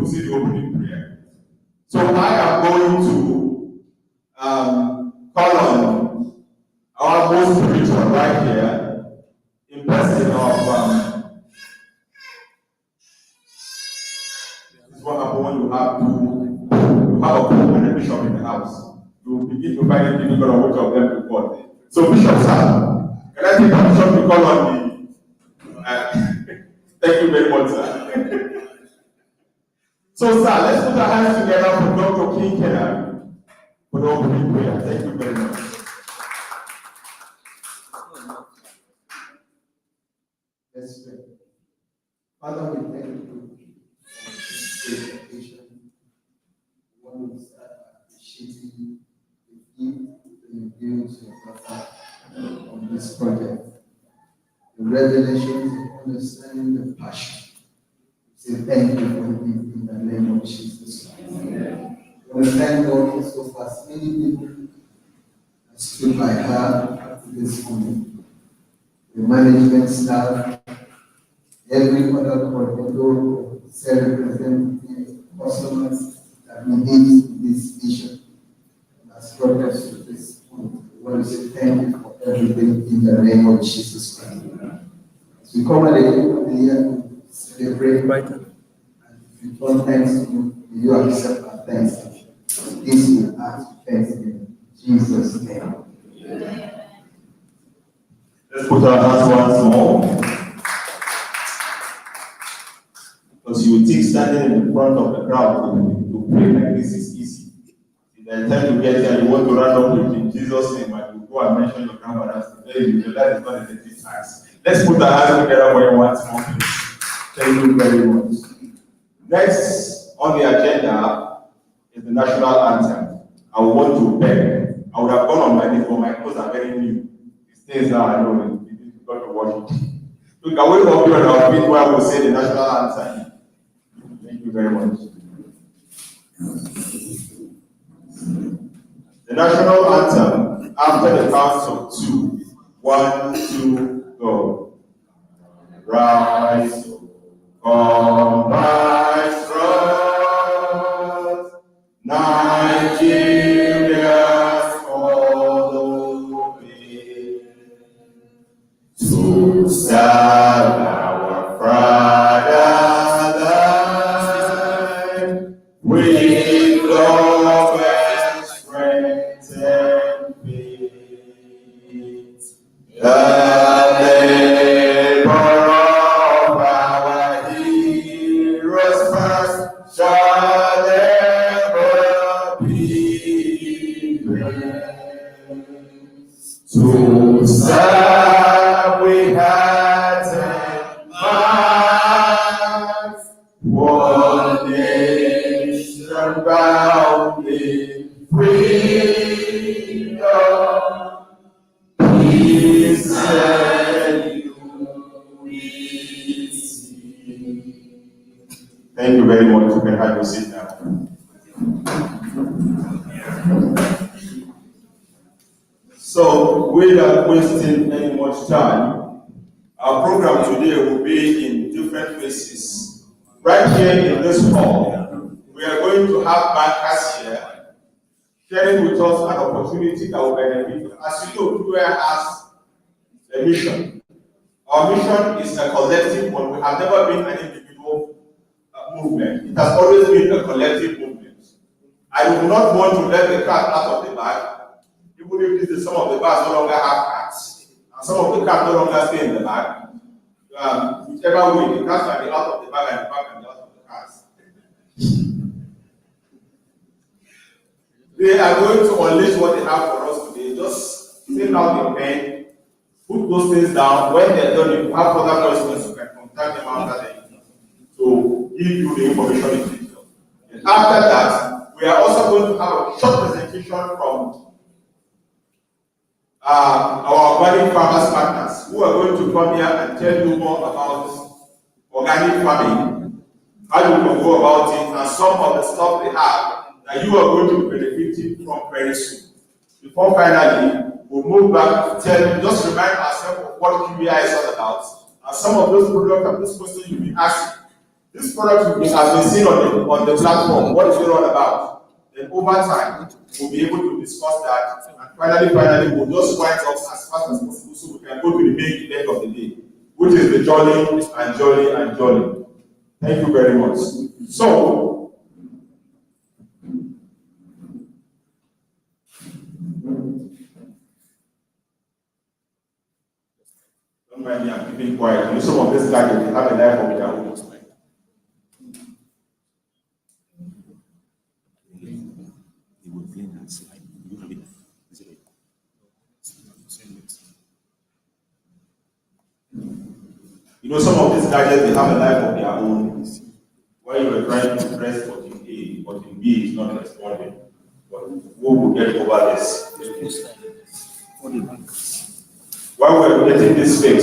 to say the opening prayer. So I am going to call on our most spiritual right here in person of this is what happens when you have a pope and a bishop in the house. You begin to find it difficult on which of them to call. So Bishop sir, can I take permission to call on the thank you very much, sir. So sir, let's put our hands together for Dr. King Kenan for the opening prayer. Thank you very much. Let's pray. Father, we thank you for this presentation. We want to start appreciating the gift that you give to your daughter on this project. The revelation, the understanding, the passion. Say thank you for it in the name of Jesus Christ. I want to thank God for so far many people that stood by her up to this moment. The management staff, every other coordinator, sales representative, customers that we need in this vision has brought us to this point. We want to say thank you for everything in the name of Jesus Christ. As we come at the end of the year to celebrate and return thanks to you, you accept our thanksgiving. This we ask thanksgiving in Jesus' name. Let's put our hands once more. Because you will think standing in front of the crowd to pray like this is easy. By the time you get there, you want to run up with in Jesus' name and you go and mention your grandmother's name. You realize it's not a dirty tax. Let's put our hands together for you once more, please. Thank you very much. Next on the agenda is the national anthem. I want to beg. I would have gone on my knees, but my clothes are very new. These things now I know you've got to wash it. So can we all be on our feet while we say the national anthem? Thank you very much. The national anthem after the count of 2. 1, 2, go. Rise, come rise, trust, Nigeria's follow me. To serve our fatherland with love and strength and faith. The labor of our heroes past shall never be praised. To serve we had and minds, one nation bound in freedom, peace and unity. Thank you very much. You can have your seat now. So, without wasting any much time, our program today will be in different places. Right here in this hall, we are going to have bankers here sharing with us an opportunity that will benefit. As you know, QEI has a mission. Our mission is a collective one. We have never been an individual movement. It has always been a collective movement. I do not want to let the cat out of the bag. Even if some of the bags no longer have cats, and some of the cats no longer stay in the bag, whichever way, the cats can be out of the bag and the bag can be out of the cats. They are going to unleash what they have for us today. Just take out your pen, put those things down. When they're done, if you have further questions, you can contact them after the evening to give you the information in detail. And after that, we are also going to have a short presentation from our organic farmers partners who are going to come here and tell you more about organic farming, how you can go about it, and some of the stuff they have that you are going to be benefiting from very soon. Before finally, we'll move back to just remind ourselves of what QEI is all about, and some of those products and those questions you'll be asking. This product has been seen on the platform. What is it all about? Then over time, we'll be able to discuss that. And finally, we'll just wind up as fast as possible so we can go to the main event of the day, which is the jolly. Thank you very much. So, don't mind me, I'm keeping quiet. You know, some of these guys they have a life of their own. You know, some of these gadgets, they have a life of their own. While you were trying to press button A, button B is not responding. But who will get over this? While we're getting this fix,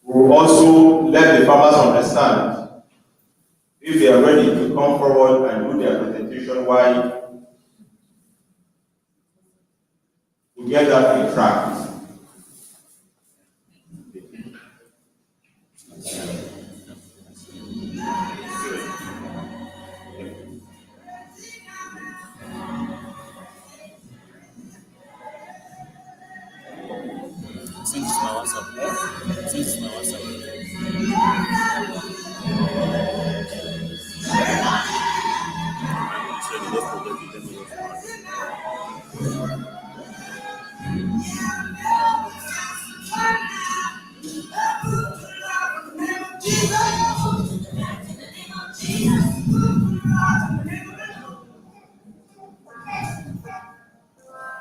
we will also let the farmers understand if they are ready to come forward and do their presentation while we get that in track. Send it to my WhatsApp. Send it to my WhatsApp.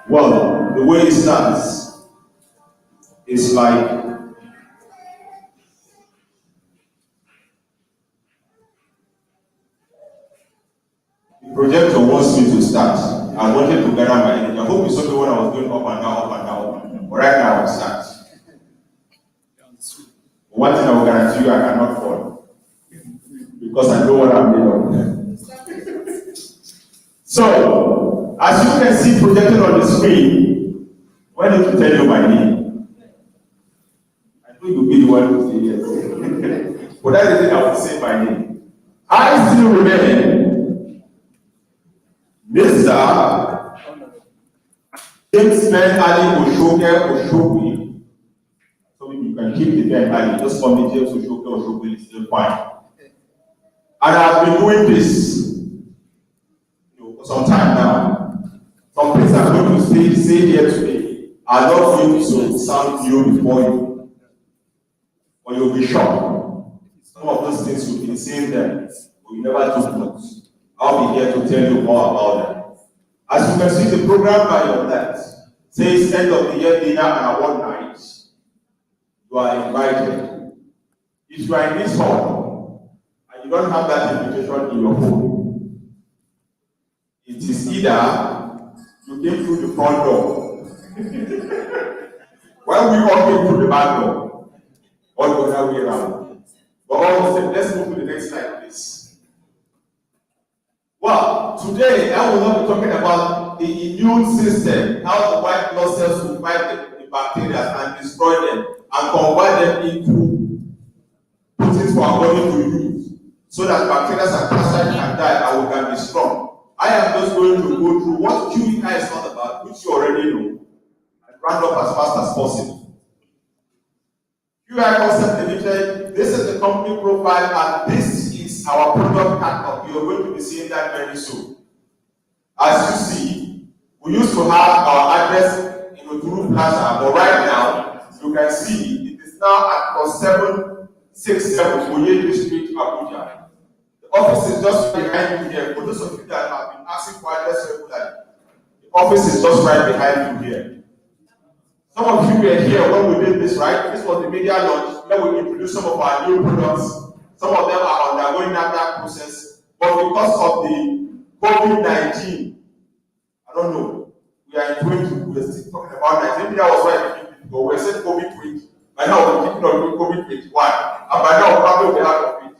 Well, the way it stands is like the projector wants me to start. I wanted to gather my energy. I hope you saw me when I was going up and down. But right now I'll start. One thing I will guarantee you, I cannot fall. Because I know what I'm made of. So, as you can see projected on the screen, why don't you tell you my name? I know you'll be the one to say yes. But that is it, I will say my name. I still remain Mr. James Ben Ali Oshoke. So you can keep the Ben Ali, just call me James Oshoke is still fine. And I've been doing this for some time now. Some things I'm going to say here today are not going to sound new before you. Or you'll be shocked. Some of those things you've been saying them, but you never took notes. I'll be here to tell you more about them. As you can see, the program by your left says end of the year dinner and award night. You are invited. If you are in this hall and you don't have that invitation in your phone, it is either you came through the front door, while we all came through the back door, or the other way around. But all the same, let's move to the next slide, please. Well, today I will not be talking about the immune system, how the white blood cells will fight the bacteria and destroy them and convert them into proteins for our body to use, so that bacteria and parasites can die and we can be strong. I am just going to go through what QEI is all about, which you already know, and round up as fast as possible. QEI Concept Limited, this is the company profile, and this is our product catalog. You are going to be seeing that very soon. As you see, we used to have our address in Oturu Plaza, but right now, you can see it is now at +767 Oye Street, Abuja. The office is just behind you here. For those of you that have been asking for address regularly, the office is just right behind you here. Some of you were here when we did this, right? This was the media launch where we introduced some of our new products. Some of them are undergoing that process, but because of the COVID-19, I don't know, we are in 20, we're still talking about 19. Maybe that was why we did, but we're saying COVID-20. By now we're thinking of COVID-21, and by now we'll probably be out of it.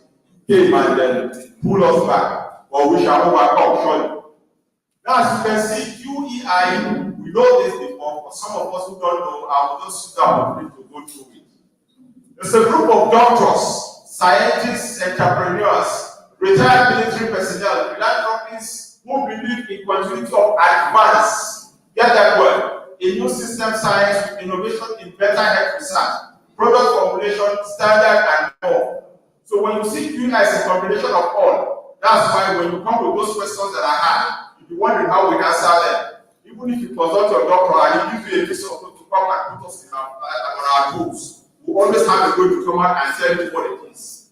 Came and then pull us back, but we shall overcome surely. Now, as you can see, QEI, we know this before, but some of us who don't know, I will just sit down and to go through it. It's a group of doctors, scientists, entrepreneurs, retired military personnel, philanthropists who believe in continuity of advance, get that word, in new system science with innovation in better health research, product formulation, standard, and more. So when you see QEI as a combination of all, that's why when you come with those questions that I have, you'll be wondering how we answer them. Even if you consult your doctor and he gives you a piece of paper to come and put us in our tools, we always have a way to come out and tell you what it is.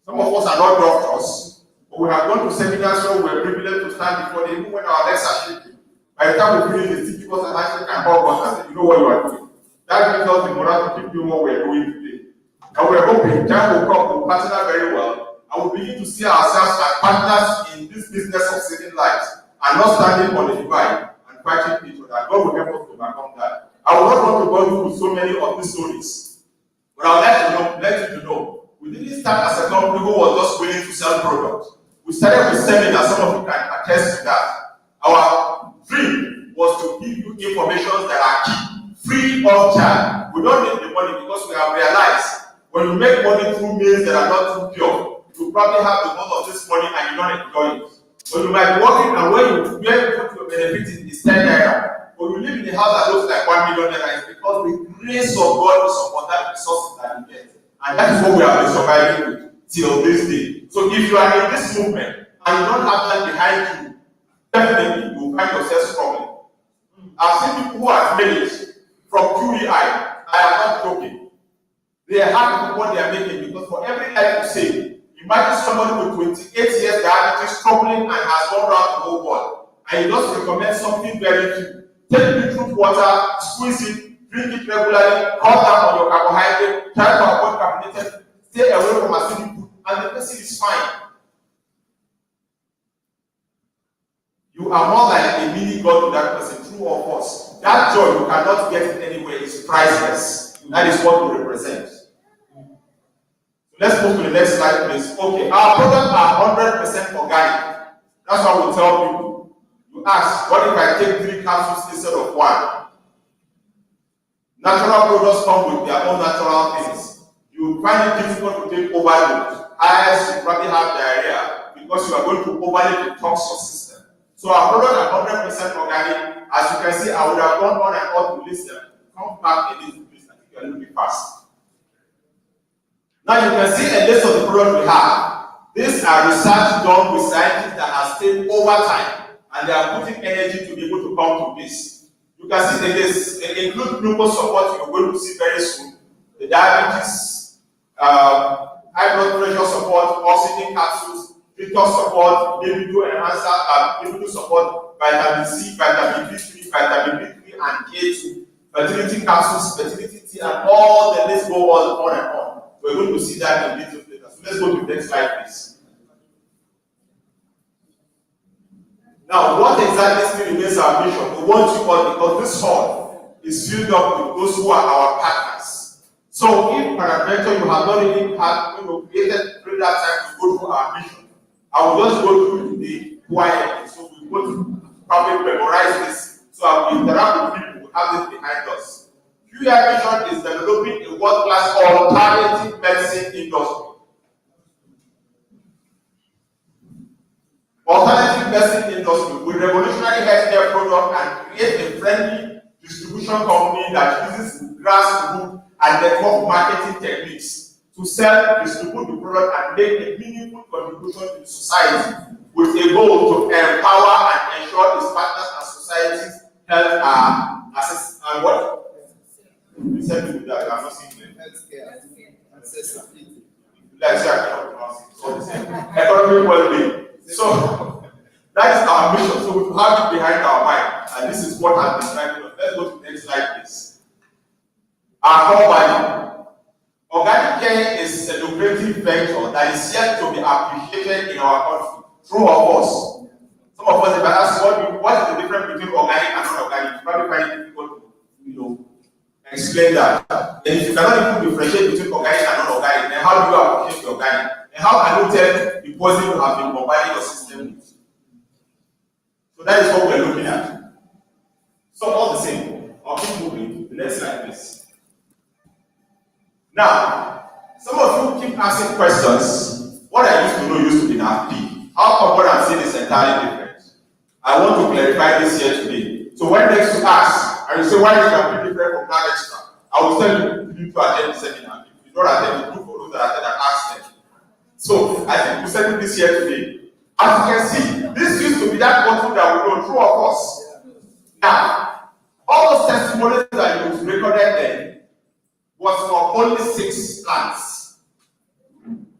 Some of us are not doctors, but we have gone to seminars where we're privileged to stand before them, even when our legs are shaking. By the time we finish, the teachers and actually can help us and say, you know what you are doing. That gives us the moral to keep doing what we're doing today. And we're hoping time will come to partner very well, and we'll begin to see ourselves as partners in this business of saving lives, and not standing on the divide and fighting each other. God will help us to overcome that. I will not want to go through so many of these stories, but I would let you to know, we didn't start as a company who was just willing to sell products. We started with seminars, some of you can attest to that. Our dream was to give you information that are key, free of charge. We don't need the money because we have realized when you make money through means that are not too pure, you probably have the most of this money and you don't enjoy it. So you might be working and when you get what you're benefiting is 10 naira. But you live in a house that looks like 1 million naira, it's because the grace of God is upon that resources that you get. And that is what we have been surviving with till this day. So if you are in this movement and you don't have that behind you, definitely you will find yourself struggling. I've seen people who have made it from QEI. I am not joking. They are happy with what they are making because for every life you save, imagine somebody with 28 years diabetes struggling and has gone around the whole world. And you just recommend something very cheap. Take beetroot water, squeeze it, drink it regularly, cut down on your carbohydrate, try to avoid caffeinated, stay away from acidic food, and the person is fine. You are more like a mini God to that person, true or false. That joy you cannot get it anywhere is priceless. That is what we represent. So let's move to the next slide, please. Okay, our products are 100% organic. That's what we tell people. You ask, what if I take 3 capsules instead of 1? Natural products come with their own natural things. You find it difficult to take overload. As you probably have diarrhea because you are going to overly detox your system. So our products are 100% organic. As you can see, I would have gone on and on to list them. Come back a little, please. I think you're a little bit fast. Now you can see a list of the products we have. These are research done with scientists that have stayed over time, and they are putting energy to be able to come to this. You can see that they include glucose support you're going to see very soon, the diabetes, high blood pressure support, oxygen capsules, detox support, libido enhancer, libido support, vitamin C, vitamin B3, vitamin B3, and K2, fertility capsules, fertility tea, and all the list go on and on. We're going to see that in detail later. So let's go to the next slide, please. Now, what exactly still remains our mission? We want you all because this hall is filled up with those who are our partners. So, if peradventure you have not really had, created during that time to go through our mission, I will just go through the quietly. So we go to probably memorize this. So I will interact with people who have this behind us. QEI mission is developing a world-class alternative medicine industry. Alternative medicine industry will revolutionary healthcare product and create a friendly distribution company that uses grassroots and network marketing techniques to sell, distribute the product, and make a meaningful contribution to society with a goal to empower and ensure its partners and society's health are assessed and what? Said with that, I'm not seeing it. Healthcare, accessibility. Let's say I cannot pronounce it. So the same. Economic well-being. So that is our mission. So we have it behind our mind, and this is what I'm describing. Let's go to the next slide, please. Our core value. Organic care is a lucrative venture that is yet to be appreciated in our country. True or false? Some of us, if I ask what is the difference between organic and non-organic, you probably find it difficult to explain that. And if you cannot even differentiate between organic and non-organic, then how do you appreciate the organic? And how can you tell the poison you have been bombarding your system with? So that is what we're looking at. So all the same, I'll keep moving. The next slide, please. Now, Some of you keep asking questions. What I used to know used to be NAFP. How come what I'm saying is entirely different? I want to clarify this here today. So when next you ask, and you say, why is NAFP different from that extra? I will tell you to attend the seminar. If you don't attend, you do for those that attend and ask them. So I think we settle this here today. As you can see, this used to be that bottle that we know, true of course. Now, all those testimonies that you recorded then was for only 6 plants.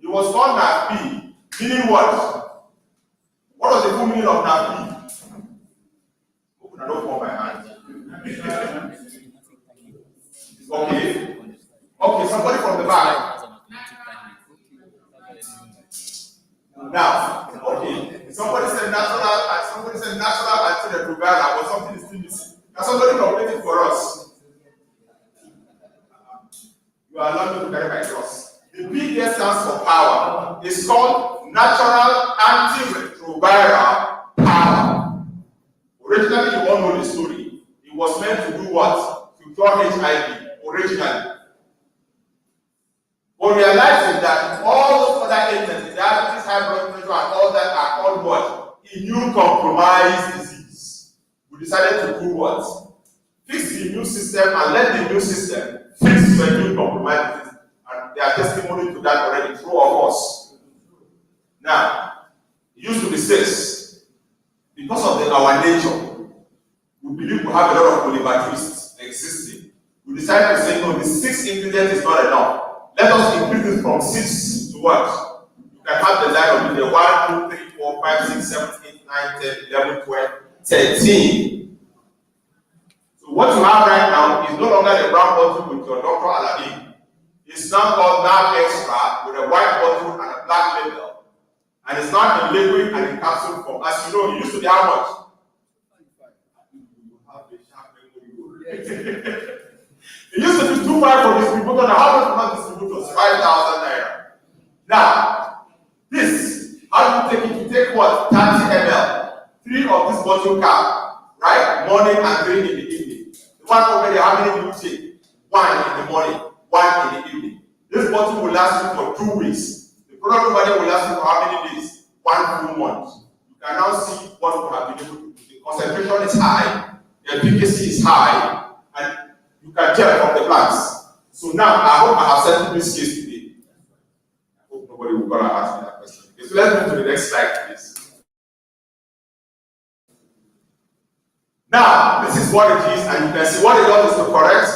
It was called NAFP, meaning what? What was the full meaning of NAFP? I don't hold my hand. Okay. Okay, somebody from the back. Now, okay, somebody said natural antiretroviral, but something is still missing. Now somebody complete it for us. You are allowed to carry my cross. The P there stands for power. It's called natural antiretroviral power. Originally, you all know the story. It was meant to do what? To cure HIV, originally. But realizing that all those other agents, diabetes, high blood pressure, and all that are called what? Immune compromised disease. We decided to do what? Fix the immune system and let the immune system fix the immune compromised disease. And there are testimony to that already, true of us. Now, it used to be 6. Because of our nature, we believe we have a lot of polybatteries existing. We decided to say, no, the 6 ingredients is not enough. Let us increase it from 6 to what? You can have the line of the 1, 2, 3, 4, 5, 6, 7, 8, 9, 10, 11, 12, 13. So what you have right now is no longer the brown bottle with your Dr. Aladdin. It's now called NAV Extra with a white bottle and a black label. And it's not in liquid and in capsule form. As you know, it used to be how much? You have a sharp memory. It used to be 2.5 for distributor. Now, how much for not distributors? 5,000 naira. Now, this, how do you take it? You take what? 30 ml. 3 of this bottle cap, right? Morning and 3 in the evening. The one over there, how many do you take? 1 in the morning, 1 in the evening. This bottle will last you for 2 weeks. The product over there will last you for how many days? 1 full month. You can now see what we have been able to do. The concentration is high, the efficacy is high, and you can tell from the plants. So now, I hope I have settled this case today. I hope nobody will gonna ask me that question. Okay, so let's move to the next slide, please. Now, this is what it is, and you can see what it does is to correct,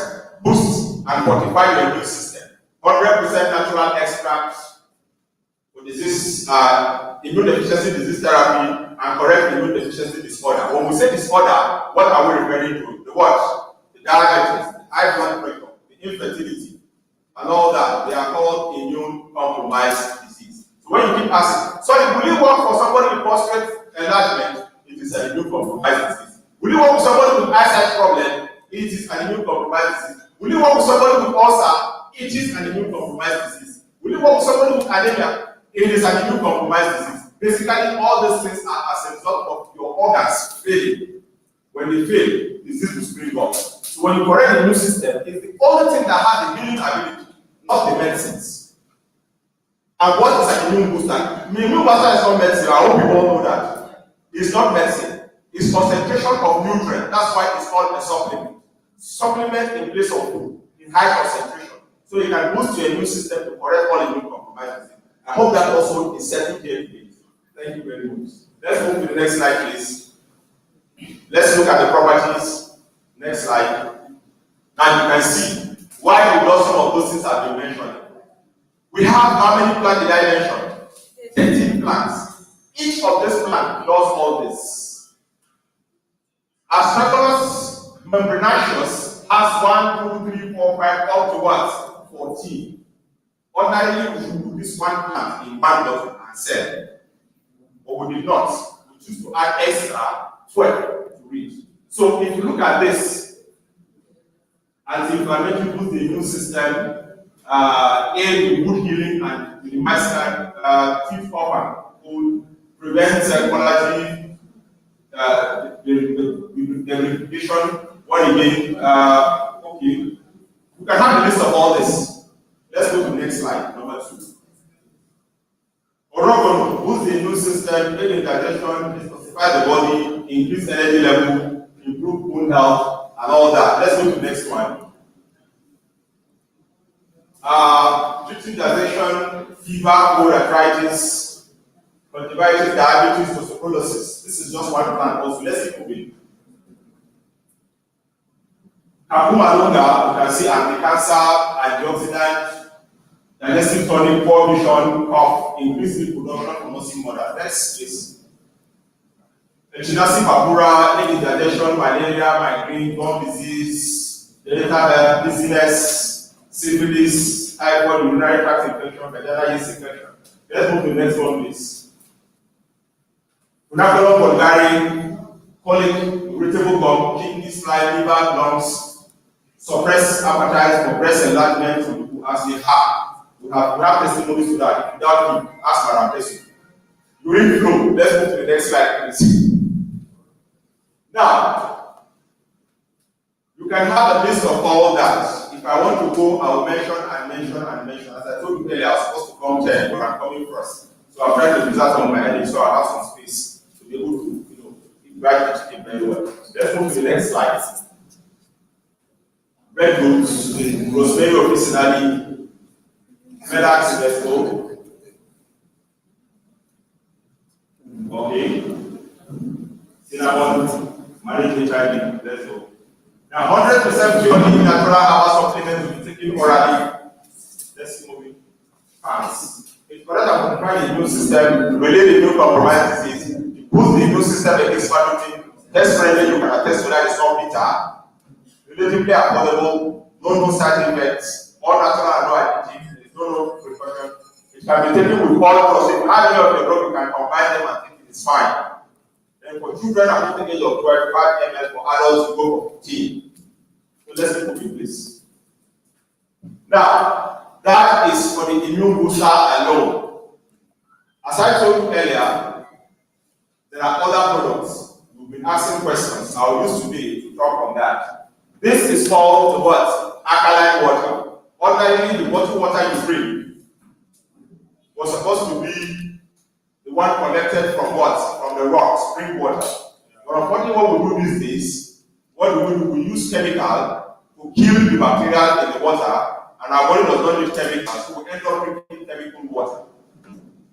boost, and fortify your immune system. 100% natural extract for disease, immune deficiency disease therapy, and correct immune deficiency disorder. When we say disorder, what are we referring to? The what? The diabetes, high blood pressure, the infertility, and all that. They are called immune compromised disease. So when you keep asking, sorry, will it work for somebody with prostate enlargement? It is an immune compromised disease. Will it work with somebody with eyesight problem? It is an immune compromised disease. Will it work with somebody with ulcer? It is an immune compromised disease. Will it work with somebody with anemia? It is an immune compromised disease. Basically, all these things are as a result of your organs failing. When they fail, disease will spring up. So when you correct the immune system, it's the only thing that has the healing ability, not the medicines. And what is an immune booster? Immune booster is not medicine. I hope you all know that. It's not medicine. It's concentration of nutrient. That's why it's called a supplement. Supplement in place of food in high concentration. So you can boost your immune system to correct all immune compromises. I hope that also is settled here today. Thank you very much. Let's move to the next slide, please. Let's look at the properties. Next slide. Now you can see why we lost some of those things have been mentioned. We have how many plants did I mention? 13 plants. Each of these plants does all this. Astragalus membranaceous has 1, 2, 3, 4, 5, up to what? 14. Ordinarily, we should put this one plant in one bottle and sell. But we did not. We choose to add extra 12 to read. So if you look at this, anti-inflammatory boosts the immune system, aid in wound healing and minimize teeth cough and cold, prevent allergy, the replication. What again? Okay, you can have a list of all this. Let's go to the next slide, number 2. Orogono boosts the immune system, aid in digestion, detoxify the body, increase energy level, improve bone health, and all that. Let's go to the next one. Treating digestion, fever, cold, arthritis, conjunctivitis, diabetes, osteoporosis. This is just one plant. Also, let's keep moving. Kapumalonga, you can see anti-cancer, antioxidant, digestive tonic, poor vision, cough, increased milk production for nursing mother. Next, please. Echinacea papura, aid in digestion, malaria, migraine, gum disease, genital health, dizziness, syphilis, typhoid, urinary tract infection, vaginal yeast infection. Let's move to the next one, please. Punacolum vulgare, colic, irritable gum, kidney, slide, liver, lungs, suppress appetite for breast enlargement for people as they have. We have testimonies to that. If you doubt me, ask Madam President. Urine flow. Let's move to the next slide, please. Now, you can have a list of all that. If I want to go, I will mention and mention and mention. As I told you earlier, I was supposed to come 10, but I'm coming first. So I'm trying to preserve some of my energy so I have some space to be able to, write the chicken very well. Let's move to the next slide. Red roots, rosemary officinale, medax, let's go. Okay. Cinnamon, manage HIV, let's go. Now, 100% purely natural herbal supplements will be taken orally. Let's move it. Fast. It's correct that modify the immune system, relay the immune compromised disease, boost the immune system against pathogen, test friendly, you can attest to that it's not bitter, relatively affordable, no side effects, all natural and no additive, there is no precaution. It can be taken with all drugs. If you have any of the drug, you can combine them and take it, it's fine. Then for children above the age of 12, 5 ml, for adults, you go for 15. So let's move it, please. Now, that is for the immune booster alone. As I told you earlier, there are other products. We've been asking questions. I will use today to talk on that. This is called what? Alkaline water. Ordinarily, the bottled water you drink was supposed to be the one collected from what? From the rock, spring water. But unfortunately, what we do these days, what do? We use chemical to kill the bacteria in the water, and our body does not need chemicals, so we end up drinking chemical water.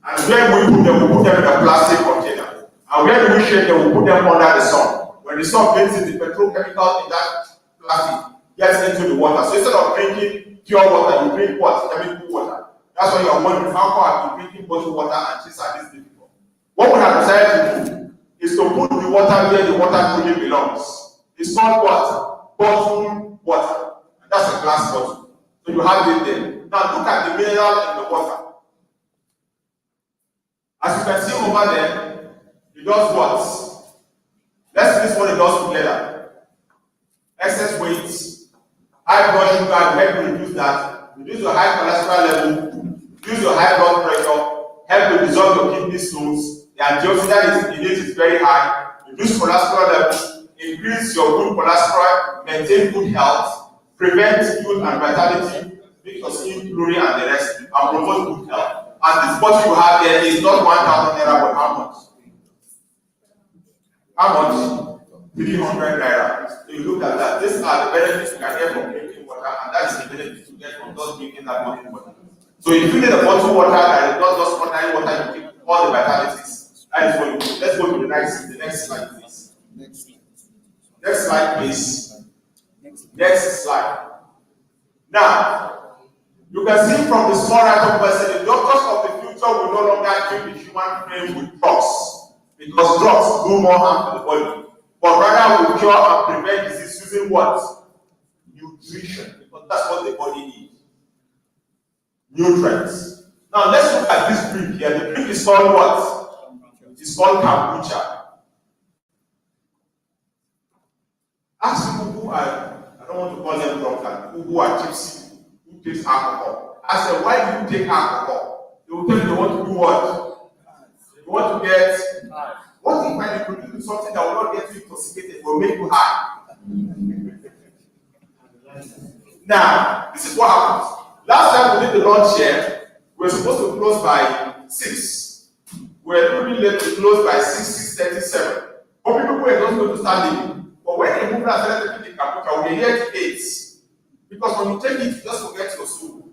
And when we put them in a plastic container. And when we shake them, we put them under the sun. When the sun gets in, the petrochemical in that plastic gets into the water. So instead of drinking pure water, you drink what? Chemical water. That's why you are wondering how come I've been drinking bottled water and things are this difficult. What we have decided to do is to put the water where the water truly belongs. It's called what? Bottled water. And that's a glass bottle. So you have it there. Now look at the mineral in the water. As you can see over there, it does what? Let's see this what it does together. Excess weight, high blood sugar, help to reduce that, reduce your high cholesterol level, reduce your high blood pressure, help to dissolve your kidney stones. The antioxidant in it is very high, reduce cholesterol level, increase your good cholesterol, maintain good health, prevent youth and vitality, make your skin glowing and the rest, and promote good health. And this bottle you have here is not 1,000 naira, but how much? How much? 300 naira. So you look at that. These are the benefits you can get from drinking water, and that is the benefit you get from just drinking that bottled water. So if you need a bottled water that is not just ordinary water, you get all the vitalities. That is what you do. Let's go to the next slide, please. Next slide, please. Next slide. Now, you can see from the small write-up question, the doctors of the future will no longer treat the human frame with drugs, because drugs do more harm to the body, but rather will cure and prevent disease using what? Nutrition, because that's what the body needs. Nutrients. Now let's look at this drink here. The drink is called what? It's called kombucha. Ask people who are, I don't want to call them drunken, who are tipsy, who takes alcohol. I said, why do you take alcohol? They will tell you they want to do what? They want to get high. What if I produce something that will not get you intoxicated, will make you high? Now, this is what happens. Last time we did the lunch here, we were supposed to close by 6. We were really late to close by 6:37. But people were not going to start leaving. But when they moved and started taking the computer, we were here to 8. Because when you take it, you just forget your soul.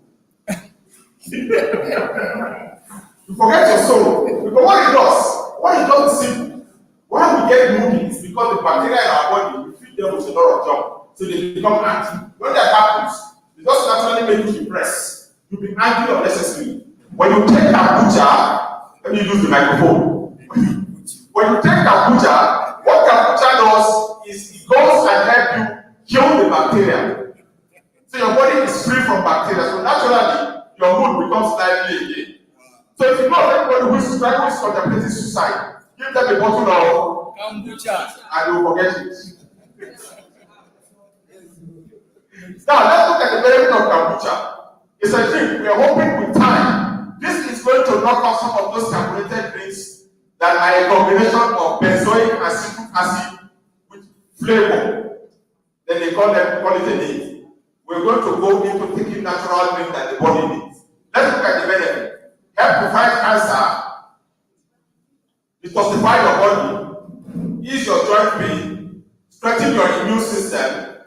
You forget your soul. Because what it does is simple. When we get moving, it's because the bacteria in our body, we feed them with a lot of junk. So they become active. When that happens, it just naturally make you depressed. You'll be angry unnecessarily. When you take kombucha, let me use the microphone. When you take kombucha, what kombucha does is it goes and helps you kill the bacteria. So your body is free from bacteria. So naturally, your mood becomes lively again. So if you know everybody who is contemplating suicide, give them a bottle of kombucha and you will forget it. Now let's look at the benefit of kombucha. It's a drink. We are hoping with time, this is going to knock off some of those carbonated drinks that are a combination of benzoic and citric acid with flavor. Then they call it a name. We're going to go into taking natural drink that the body needs. Let's look at the benefit. Help to fight cancer, detoxify your body, ease your joint pain, strengthen your immune system,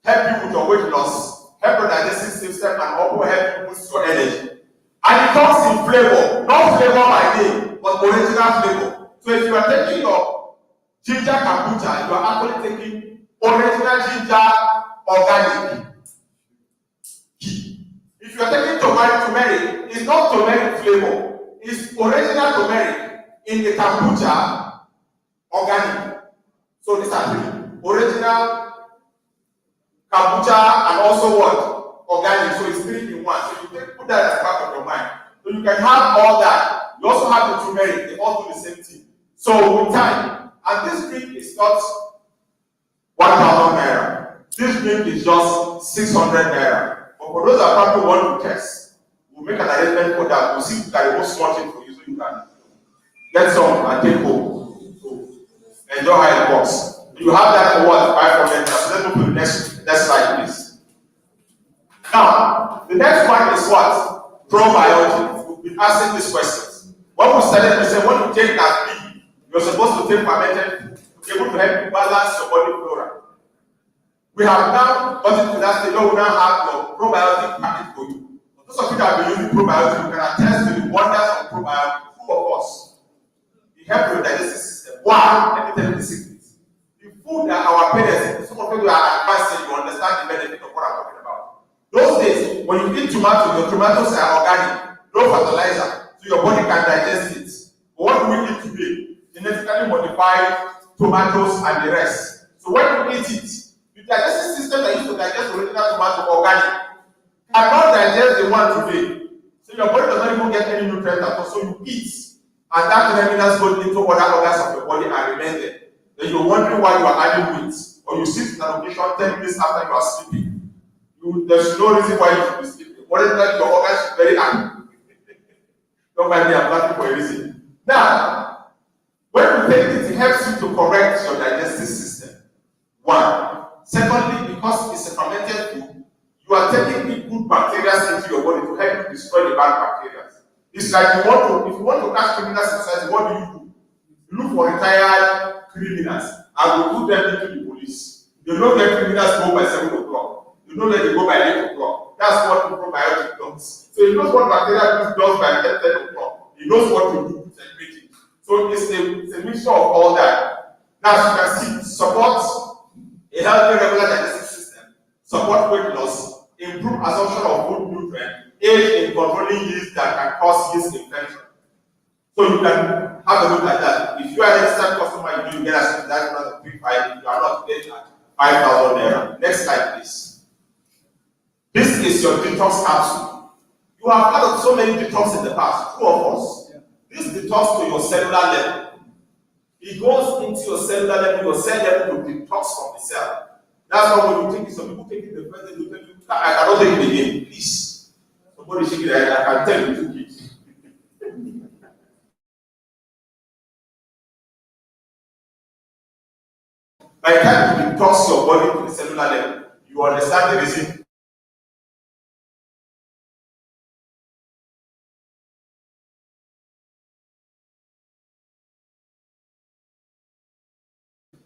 help you with your weight loss, help your digestive system, and also help you boost your energy. And it comes in flavor, not flavor by name, but original flavor. So if you are taking your ginger kombucha, you are actually taking original ginger organic. If you are taking turmeric, it's not turmeric flavor, it's original turmeric in the kombucha organic. So these are three: original, kombucha, and also what? Organic. So it's 3 in 1. So you put that at the back of your mind. So you can have all that. You also have the turmeric. They all do the same thing. So with time, and this drink is not 1,000 naira. This drink is just 600 naira. But for those that probably want to test, we'll make an arrangement for that. We'll see if we can remove small thing for you so you can get some and take home. So enjoy how it works. You have that for what? 500 naira. So let's go to the next slide, please. Now, the next one is what? Probiotics. We've been asking these questions. When we started, we said when you take that feed, you're supposed to take fermented food to be able to help you balance your body flora. We have now gotten to that stage where we now have your probiotic package for you. For those of you that have been using probiotics, you can attest to the wonders of probiotics. Who of us? It helps your digestive system. Why? Let me tell you the secret. The food that our parents, some of you are advanced, you understand the benefit of what I'm talking about. Those days, when you eat tomato, your tomatoes are organic, no fertilizer, so your body can digest it. But what do we eat today? Genetically modified tomatoes and the rest. So when you eat it, the digestive system that used to digest original tomato organic cannot digest the one today. So your body does not even get any nutrients at all. So you eat, and that remnants go into other organs of your body and remain there. Then you're wondering why you are adding weight, or you sit in an occasion 10 minutes after you are sleeping. There's no reason why you should be sleeping. Originally, your organs is very active. Don't mind me, I'm laughing for a reason. Now, when you take it, it helps you to correct your digestive system. 1. Secondly, because it's a fermented food, you are taking the good bacteria into your body to help you destroy the bad bacteria. It's like if you want to catch criminals in society, what do? You look for retired criminals and you put them into the police. You know that criminals go by 7 o'clock. You know that they go by 8 o'clock. That's what the probiotic does. So he knows what bacteria does by 10 o'clock. He knows what to do to celebrate it. So it's a mixture of all that. Now, as you can see, support a healthy regular digestive system, support weight loss, improve absorption of food nutrients, aid in controlling yeast that can cause yeast infection. So you can have a look at that. If you are a registered customer, you get us that amount of quick 5. If you are not, get at 5,000 naira. Next slide, please. This is your detox capsule. You have heard of so many detox in the past, 2 of us. This detox to your cellular level. It goes into your cellular level, your cell level will detox from the cell. That's why when you take it, some people take it the first day, they tell you, I cannot take it again, please. Somebody shake it, I can tell you took it. By the time you detox your body to the cellular level, you understand the reason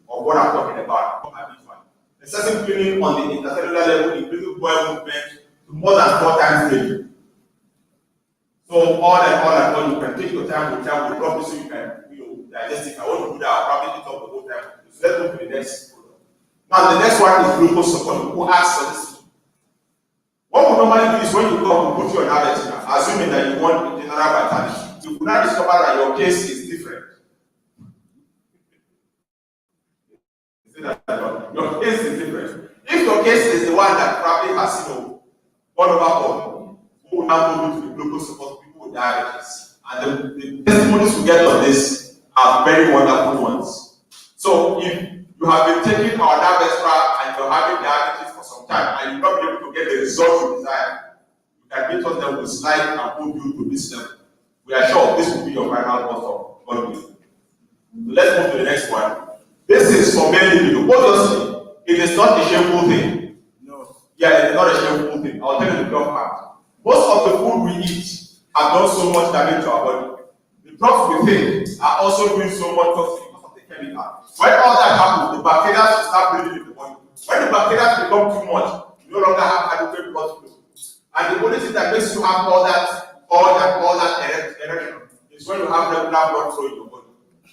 of what I'm talking about. Excessive cleaning on the intercellular level increases bowel movement to more than 4 times daily. So all, you can take your time with probably so you can digest it. I want to do that, I'll probably eat up the whole time. So let's move to the next product. Now the next one is glucose support. Who asks for this? What we normally do is when you come, we put you on allergy, assuming that you want a general vitality. You will not discover that your case is different. Your case is different. If your case is the one that probably has, one overall, who will now go into the glucose support people with diabetes. And the testimonies we get on this are very wonderful ones. So if you have been taking our Navestra and you're having diabetes for some time and you're not able to get the results you desire, you can get us that will slide and move you to this level. We are sure this will be your final cost of God will. So let's move to the next one. This is for many people. Obviously, it is not a shameful thing. No. Yeah, it is not a shameful thing. I'll tell you the pure fact. Most of the food we eat have done so much damage to our body. The drugs we take are also doing so much toxic because of the chemical. When all that happens, the bacteria will start breeding in the body. When the bacteria become too much, you no longer have adequate blood flow. And the only thing that makes you have all that erection is when you have regular blood flow in your body.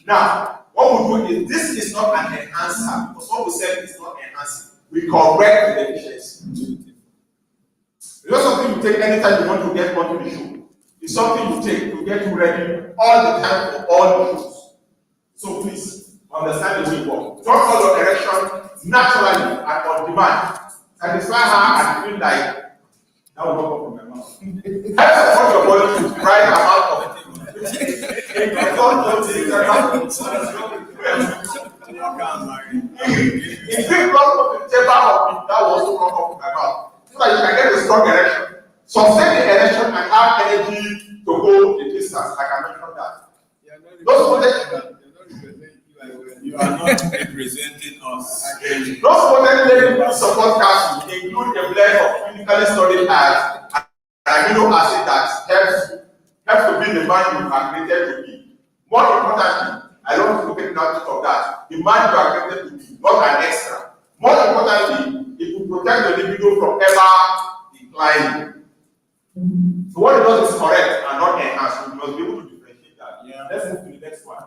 Now, what we do is this is not an enhancer, because what we said is not enhancing. We correct the deficiency. It's not something you take anytime you want to get onto the show. It's something you take to get you ready all the time for all the shows. So please understand the way it works. Don't follow your erection naturally and on demand. Satisfy her and feel like that will not come from my mouth. Help support your body to the right amount of it. Increase blood flow to the chamber of it. That will also come from my mouth. So that you can get a strong erection. Sustain the erection and have energy to go the distance. I can mention that. You are not representing us. Those potentially support casts include a blend of clinically studied ads and amino acid that helps to be the man you are created to be. More importantly, I don't want to take advantage of that. The man you are created to be, not an extra. More importantly, it will protect the libido from ever declining. So what it does is correct and not enhance. We must be able to differentiate that. Yeah. Let's move to the next one.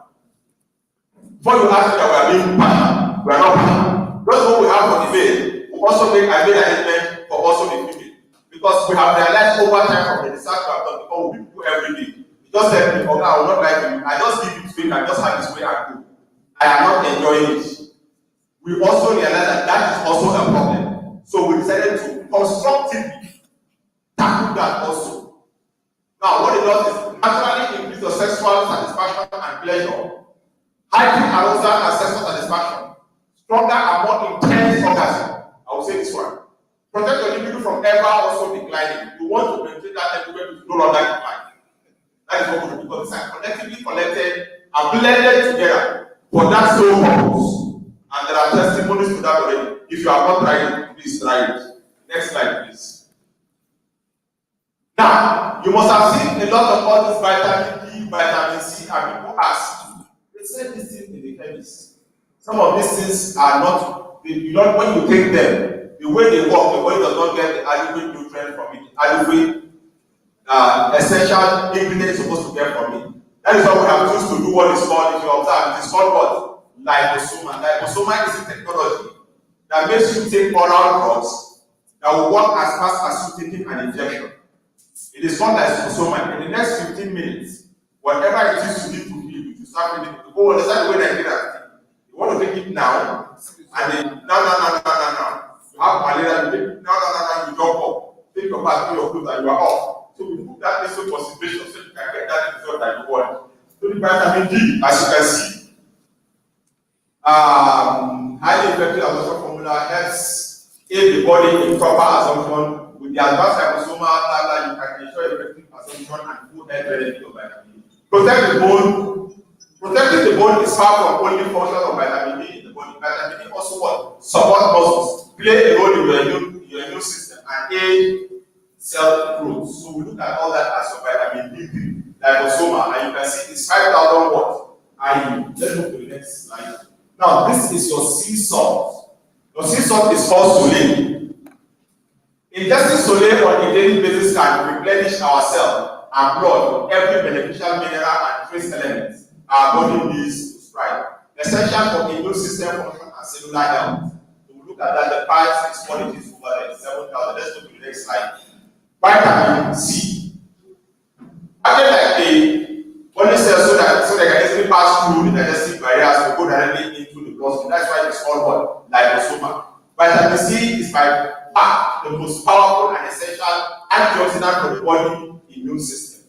Before you ask that we are being passionate, we are not passionate. That's what we have for the male. We also make a male arrangement for also the female. Because we have realized over time from the research we have done, because we do every day. You just said, okay, I will not like you. I just give it to him, I just have this way I go. I am not enjoying it. We also realized that that is also a problem. So we decided to constructively tackle that also. Now, what it does is naturally increase your sexual satisfaction and pleasure. Heightened arousal and sexual satisfaction. Stronger and more intense orgasm. I will say this one. Protect your libido from ever also declining. You want to maintain that libido to no longer decline. That is what we do, because these are collectively collected and blended together for that sole purpose. And there are testimonies to that already. If you have not tried it, please try it. Next slide, please. Now, you must have seen a lot of all this vitamin D, vitamin C, and people ask. They said this thing in the chemist. Some of these things are not, when you take them, the way they work, the body does not get the adequate nutrient from it, adequate essential ingredients supposed to get from it. That is why we have chosen to do what is called, if you observe, it is called what? Liposoma. Liposoma is a technology that makes you take oral drugs that will work as fast as you taking an injection. It is called liposoma. In the next 15 minutes, whatever it is you need to feel, you start feeling it. Oh, understand the way Nigeria. You want to take it now, and then no. You have malaria, you take it, no, you jump up. Take your bath, put your clothes, and you are off. So we put that into consideration so you can get that result that you want. So the vitamin D, as you can see, highly effective absorption formula helps aid the body in proper absorption. With the advanced liposoma, you can ensure effective absorption and full health benefit of vitamin D. Protect the bone. Protecting the bone is far from only function of vitamin D in the body. Vitamin D also what? Support muscles, play a role in your immune system, and aid cell growth. So we look at all that as your vitamin D3, liposoma, and you can see it's 5,000 watts. Let's move to the next slide. Now, this is your sea salt. Your sea salt is called Soleil. Ingesting Soleil on a daily basis can replenish our cell and blood with every beneficial mineral and trace element our body needs to strive. Essential for immune system function and cellular health. So we look at that, the 5, 6 qualities over there, 7,000. Let's go to the next slide. Vitamin C. After like a body cells so they can easily pass through the digestive barriers to go directly into the bloodstream. That's why it's called what? Liposoma. Vitamin C is by far the most powerful and essential antioxidant for the body immune system.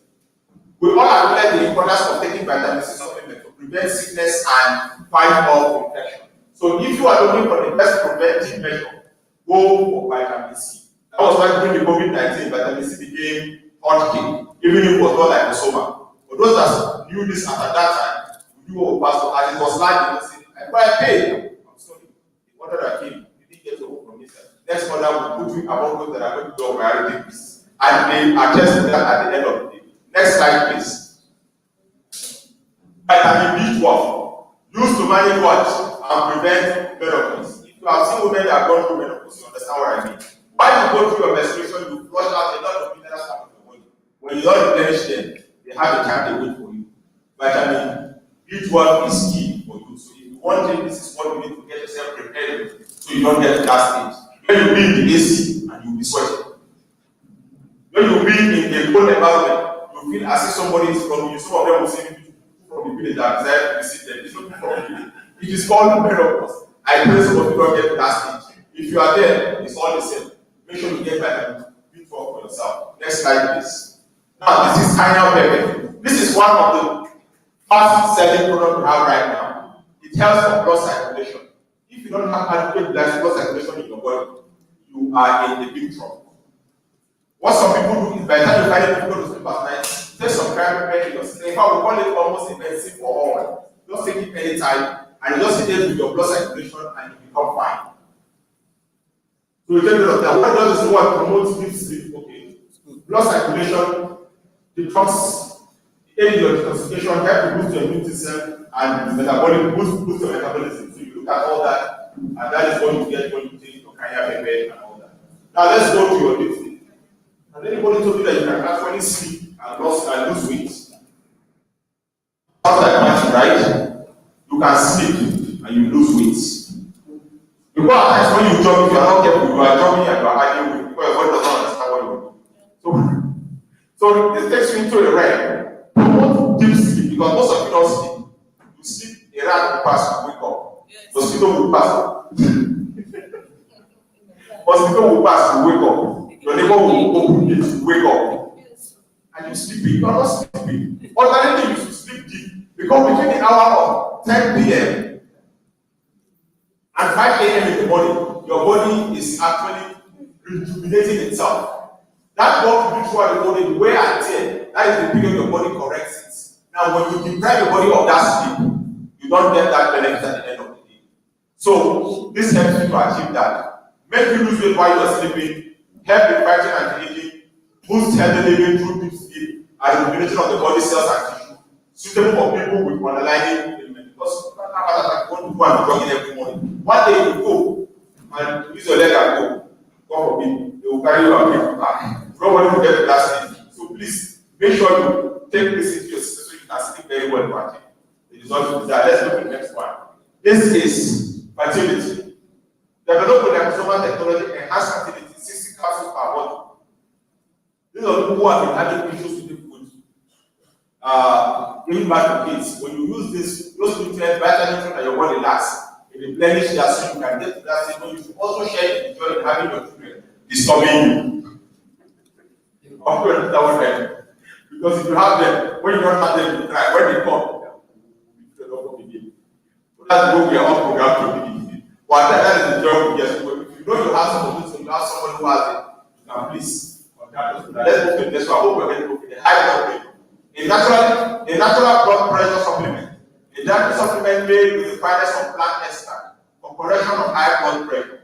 We all acknowledge the importance of taking vitamin C supplement to prevent sickness and fight off infection. So if you are looking for the best preventive measure, go for vitamin C. That was why during the COVID-19, vitamin C became hot cake, even if it was not like Osoma. For those that knew this at that time, we knew what pastor as it was like, they say, I paid. I'm sorry. The order that came, you didn't get your hope from this. Next order will put you among those that are going to do priority peace. And they are just that at the end of the day. Next slide, please. Vitamin B12, used to manage what? And prevent menopause. If you have seen women that have gone through menopause, you understand what I mean. While you go through your menstruation, you flush out a lot of minerals out of your body. When you don't replenish them, they have a time they wait for you. Vitamin B12 is key for you. So if you want it, this is what you need to get yourself prepared with, so you don't get to that stage. When you be in the AC and you'll be sweating. When you be in a cold environment, you feel as if somebody is from you. Some of them will say from the village that desire to visit them. It's not from the village. It is called menopause. I pray some of you don't get to that stage. If you are there, it's all the same. Make sure you get vitamin B12 for yourself. Next slide, please. Now, this is Kenya Pepper. This is one of the fast selling products we have right now. It helps for blood circulation. If you don't have adequate blood circulation in your body, you are in a big trouble. What some people do is by the time you find it difficult to sleep at night, take some Kenya Pepper in your system. In fact, we call it almost intensive for all. Just take it anytime, and you just sit there with your blood circulation and you become fine. So we take note of that. What does is what promotes deep sleep? Okay. Blood circulation, detox, aid your detoxification, help to boost your immune system and metabolic boost your metabolism. So you look at all that, and that is what you get when you take your Kenya Pepper and all that. Now let's go to your deep sleep. Has anybody told you that you can actually sleep and lose weight? Sounds like magic, right? You can sleep and you lose weight. Because at times when you jog, if you are not careful, you are jogging and you are adding weight because your body does not understand what you do. So this takes you into a realm. Promote deep sleep because most of you don't sleep. You sleep, a rat will pass, you wake up. Mosquito will pass. Mosquito will pass, you wake up. Your neighbor will open it, you wake up. And you sleeping, you are not sleeping. Ordinarily you should sleep deep because between the hour of 10 p.m. and 5 a.m. in the morning, your body is actually rejuvenating itself. That work you do throughout the morning, wear and tear, that is the period your body corrects it. Now, when you deprive your body of that sleep, you don't get that benefit at the end of the day. So, this helps you to achieve that. Make you lose weight while you are sleeping, help in fighting anti-aging, boost healthy living through deep sleep, and rejuvenation of the body cells and tissue. Suitable for people with underlying ailment. Because you can't have that want to go and jogging every morning. One day you go and use your leg and go. God forbid, they will carry you and bring you back. Nobody will get to that stage. So please make sure you take this into your system so you can sleep very well for the result is that. Let's look at the next one. This is fertility. Develop with autosomal technology enhance fertility 60 capsules per body. These are people who have been having issues with the food. Giving back to kids. When you use this, those nutrients, vitamins that your body lacks, it replenish that so you can get to that stage. But you should also share the joy in having your children disturbing you. Because if you have them, when you don't have them, you cry. When they come, you don't begin. So that's what we are all programmed to begin. But that is the joy we get. If you know you have someone, so you have someone who has it, you can please contact us. Let's move to the next one. I hope we're going to go for the high blood pressure. A natural blood pressure supplement. A dietary supplement made with the finest of plant extract for correction of high blood pressure.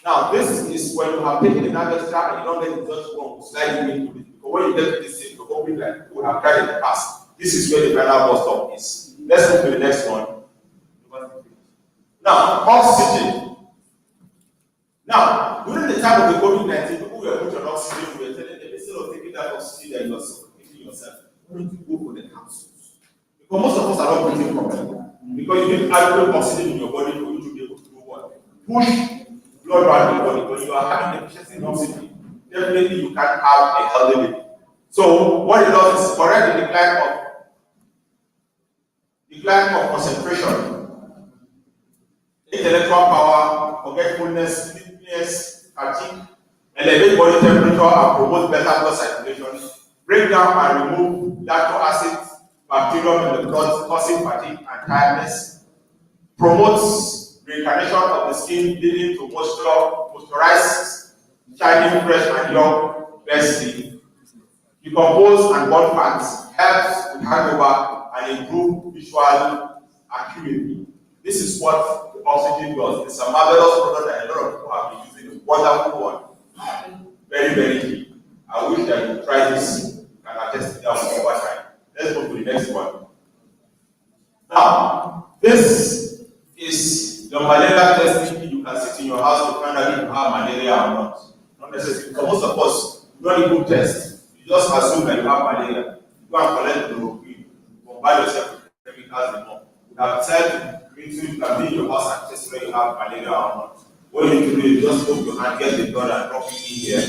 Now, this is when you have taken enough extra and you don't get the results wrong, slightly into it. Because when you get to this stage, you're hoping like you have tried in the past. This is where the final bus stop is. Let's move to the next one. But most of us are not breathing properly because you need adequate oxygen in your body for you to be able to do what? Push blood around the body. When you are having deficiency in oxygen, definitely you can't have a healthy living. So what it does is correct the decline of concentration, intellectual power, forgetfulness, sleepiness, fatigue, elevate body temperature and promote better blood circulation, break down and remove lactic acid bacterium in the blood causing fatigue and tiredness, promotes reincarnation of the skin leading to moisturized, shining, fresh and young best skin, decompose and burn fats, helps with hangover and improve visual acuity. This is what the oxygen does. It's a marvelous product that a lot of people have been using. It's a wonderful one. Very, very key. I wish that you try this and attest it out over time. Let's go to the next one. Now, this is the malaria testing you can sit in your house to find out if you have malaria or not. Not necessarily. Because most of us, you don't even test. You just assume that you have malaria. You go and collect the chloroquine, bombard yourself with chemicals and more. You have said you can be in your house and test whether you have malaria or not. What you need to do is just put your hand, get the blood and drop it in here.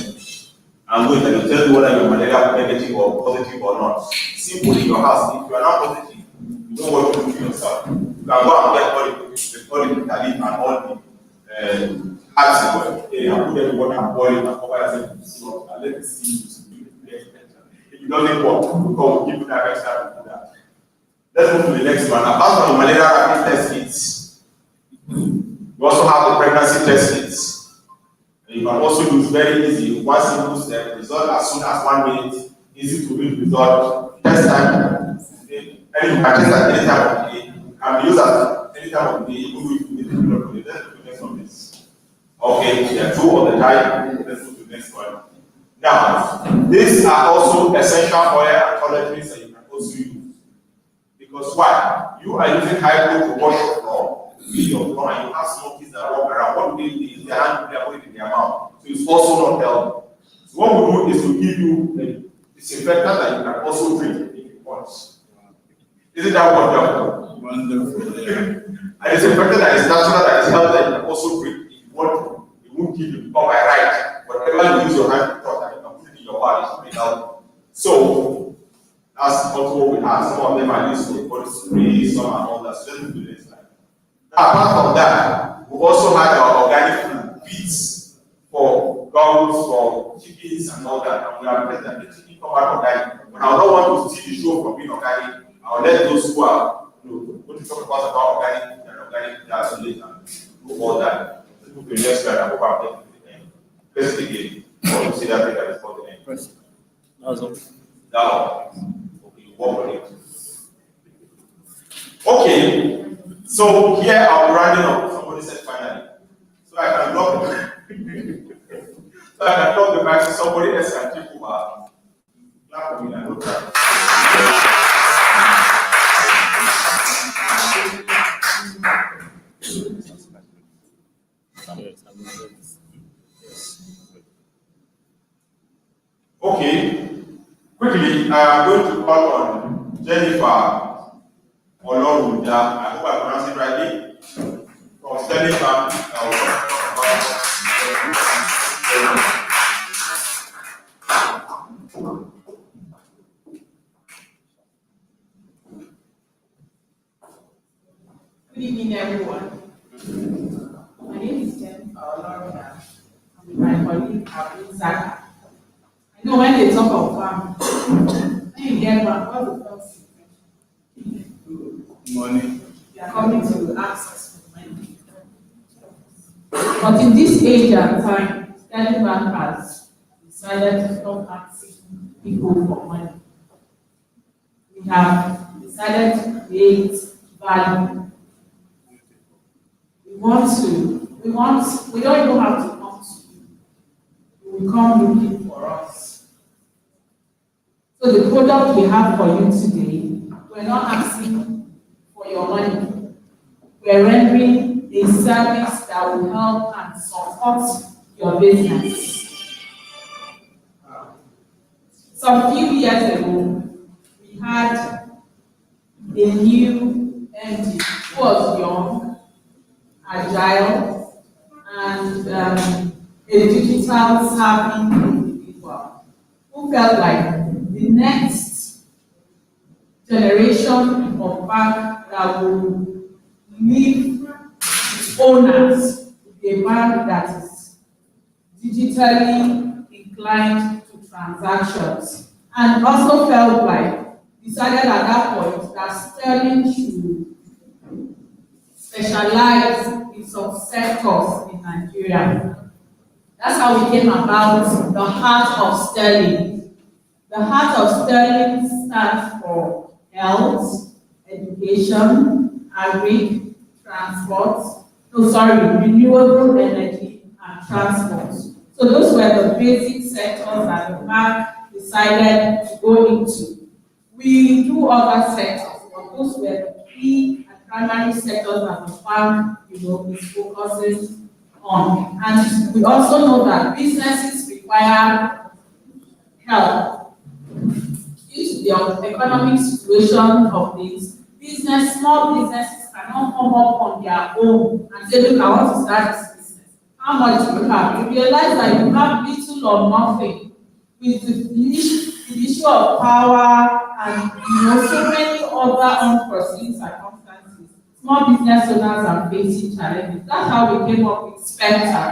And wait and tell you whether you're malaria negative or positive or not. Simple in your house. If you are not positive, you know what to do to yourself. You can go and get all the bitter leaf and all the herbs and put them in water and boil it and cover yourself with salt and let it see. If it doesn't work, we'll give you that extra to do that. Let's move to the next one. Apart from the malaria rapid test kits, we also have the pregnancy test kits. And you can also use very easy, one simple step, result as soon as 1 minute, easy to read result, test time, and you can test at any time of the day, can be used at any time of the day, even if you need to do it. Let's do the next one, please. Okay, there are 2 all the time. Let's move to the next one. Now, these are also essential oil and toiletries that you can also use. Because why? You are using hypo to wash your floor, clean your floor, and you have small kids that walk around. What do they do? Is their hand they are putting in their mouth. So it's also not healthy. So what we do is to give you a disinfectant that you can also drink if you want. Isn't that wonderful? Wonderful. A disinfectant that is natural, that is healthy, that you can also drink if you want to. It won't kill you. But by right, whatever you use your hand to touch, you can put it in your body, it should be healthy. So that's also what we have. Some of them are used for body spray, some are all that. So let's do this time. Apart from that, we also had our organic food feeds for goats, for chickens, and all that. And we have said that the chicken come out organic. But I don't want to see the show from being organic. I'll let those who are going to talk about organic and organic that's later do all that. Let's move to the next slide and go back to the end. Press it again. I want to see that later before the end. Press. That's all. Now, okay, you work on it. Okay, so here I'm rounding up. Somebody said finally. So I can drop so I can drop the mic to somebody else and take over. Clap for me and look at Okay, quickly, I am going to call on Jennifer Olorunda. I hope I pronounced it rightly. From Sterling Bank. Good evening, everyone. My name is Jennifer Olorunda. I'm with my colleague, Abdul Zaka. I know when they talk of farm, when you get back, what's the first thing? Money. They are coming to access for money. But in this age and time, Sterling Bank has decided to stop asking people for money. We have decided to create value. We don't even have to come to you. You will come looking for us. So the product we have for you today, we're not asking for your money. We're rendering a service that will help and support your business. Some few years ago, we had a new MD who was young, agile, and a digital savvy individual who felt like the next generation of bank that will leave its owners with a bank that is digitally inclined to transactions, and also felt like decided at that point that Sterling should specialize in some sectors in Nigeria. That's how we came about the Heart of Sterling. The Heart of Sterling stands for health, education, agri, transport, renewable energy and transport. So those were the basic sectors that the bank decided to go into. We do other sectors, but those were the key and primary sectors that the bank, is focusing on. And we also know that businesses require help. Due to the economic situation of things, small businesses cannot come up on their own and say, look, I want to start this business. How much do you have? You realize that you have little or nothing. With the issue of power and so many other unforeseen circumstances, small business owners are facing challenges. That's how we came up with Spectre.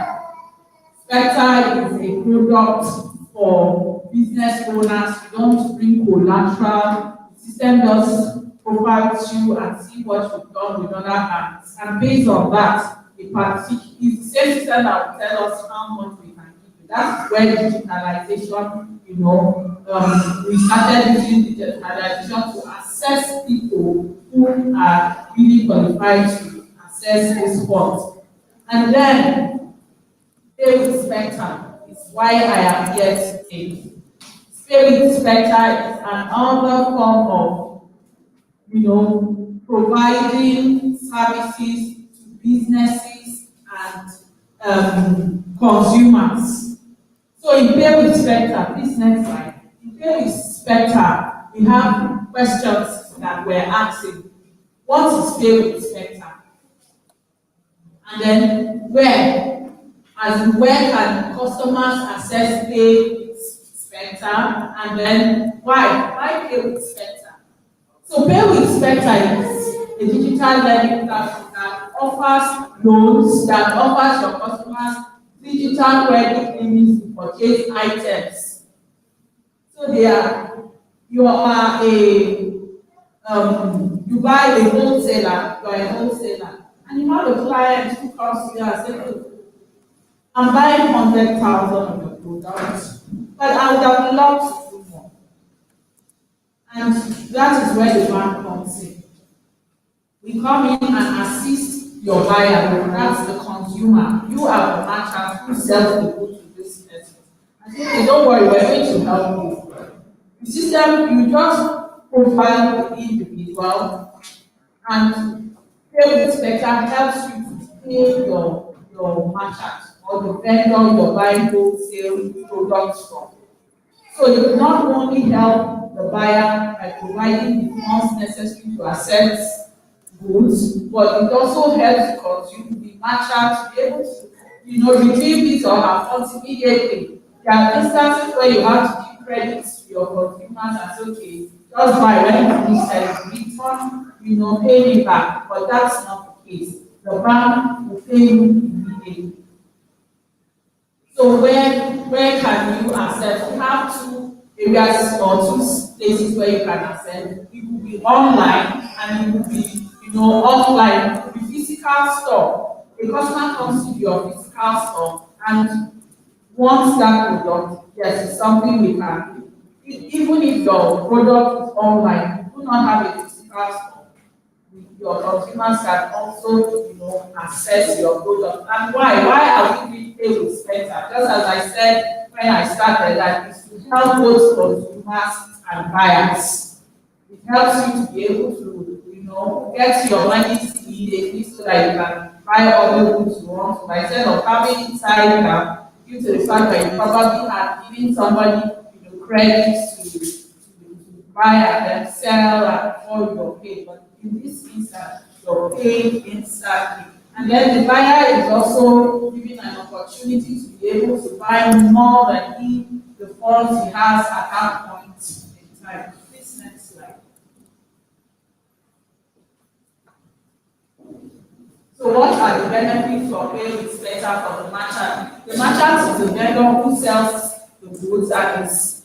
Spectre is a product for business owners. You don't bring collateral. The system does profile you and see what you've done with other banks. And based on that, it's the same system that will tell us how much we can give you. That's where digitalization, we started using digitalization to assess people who are really qualified to assess this funds. And then, pay with Spectre is why I am here today. Pay with Spectre is another form of, providing services to businesses and consumers. So in Pay with Spectre, this next slide, in Pay with Spectre, we have questions that we're asking. What is Pay with Spectre? And then where? As in where can customers access Pay with Spectre? And then why? Why Pay with Spectre? So Pay with Spectre is a digital lending platform that offers loans, that offers your customers digital credit limits to purchase items. So you buy a wholesaler, you are a wholesaler, and you have a client who comes to you and says, look, I'm buying 100,000 of your products, but I would have loved to do more. And that is where the bank comes in. We come in and assist your buyer, that's the consumer. You are the merchant who sells the goods to this person. And say, don't worry, we're going to help you. The system, you just profile the individual, and Pay with Spectre helps you to pay your merchant or the vendor you're buying wholesale products from. So you not only help the buyer by providing the funds necessary to access goods, but it also helps the merchant to be able to, retrieve it or have funds immediately. There are instances where you have to give credit to your consumers and say, okay, just buy when you finish selling, return, pay me back. But that's not the case. The bank will pay you immediately. So where can you access? We have two areas or two places where you can access. It will be online and it will be offline. It will be physical store. A customer comes to your physical store and wants that product. Yes, it's something we can do. Even if your product is online, you do not have a physical store. Your consumers can also, access your product. And why? Why are we doing Pay with Spectre? Just as I said when I started, that is to help both consumers and buyers. It helps you to be able to, get your money immediately so that you can buy all the goods you want to buy. Instead of having inside due to the fact that you probably have given somebody, credit to buy buy and then sell and all your pay. But in this instance, you're paying instantly. And then the buyer is also given an opportunity to be able to buy more than the funds he has at that point in time. This next slide. So what are the benefits of paying with better for the merchant? The merchant is the vendor who sells the goods and his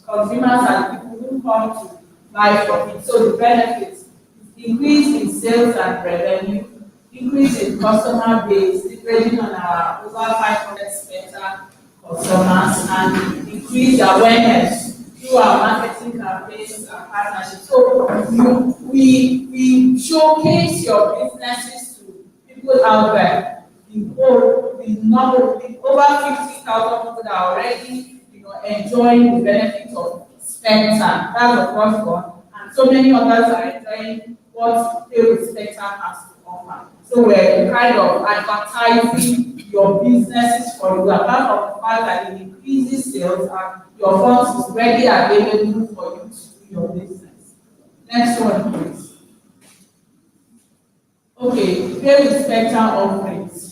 consumers and the people who come to buy from it. So the benefits is increase in sales and revenue, increase in customer base, leveraging on our over 500 better customers, and increase awareness through our marketing campaigns and partnerships. So we showcase your businesses to people out there. The number, over 50,000 people that are already enjoying the benefits of Spectre. That's the first one. And so many others are enjoying what Pay with Spectre has to offer. So we're kind of advertising your businesses for you, apart from the fact that it increases sales and your funds is ready available for you to do your business. Next one, please. Okay, Pay with Spectre offerings.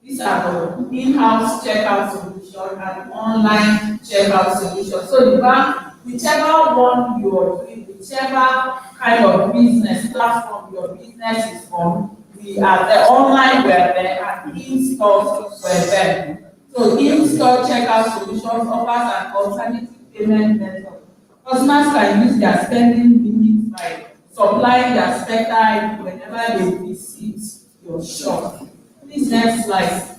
These are the in-house checkout solution and online checkout solution. So the bank, whichever one you are doing, whichever kind of business platform your business is on, we are the online were there and in-store were there. So in-store checkout solutions offers an alternative payment method. Customers can use their spending limits by supplying their Spectre ID whenever they visit your shop. Please, next slide.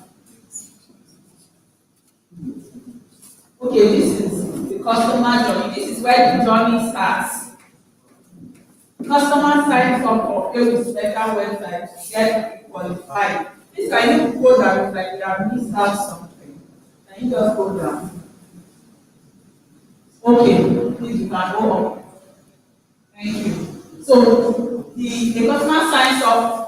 Okay, this is the customer journey. This is where the journey starts. Customer signs up for Pay with Spectre website to get qualified. This can you go down like you have missed out something. Can you just go down? Okay, please you can go up. Thank you. So the customer signs up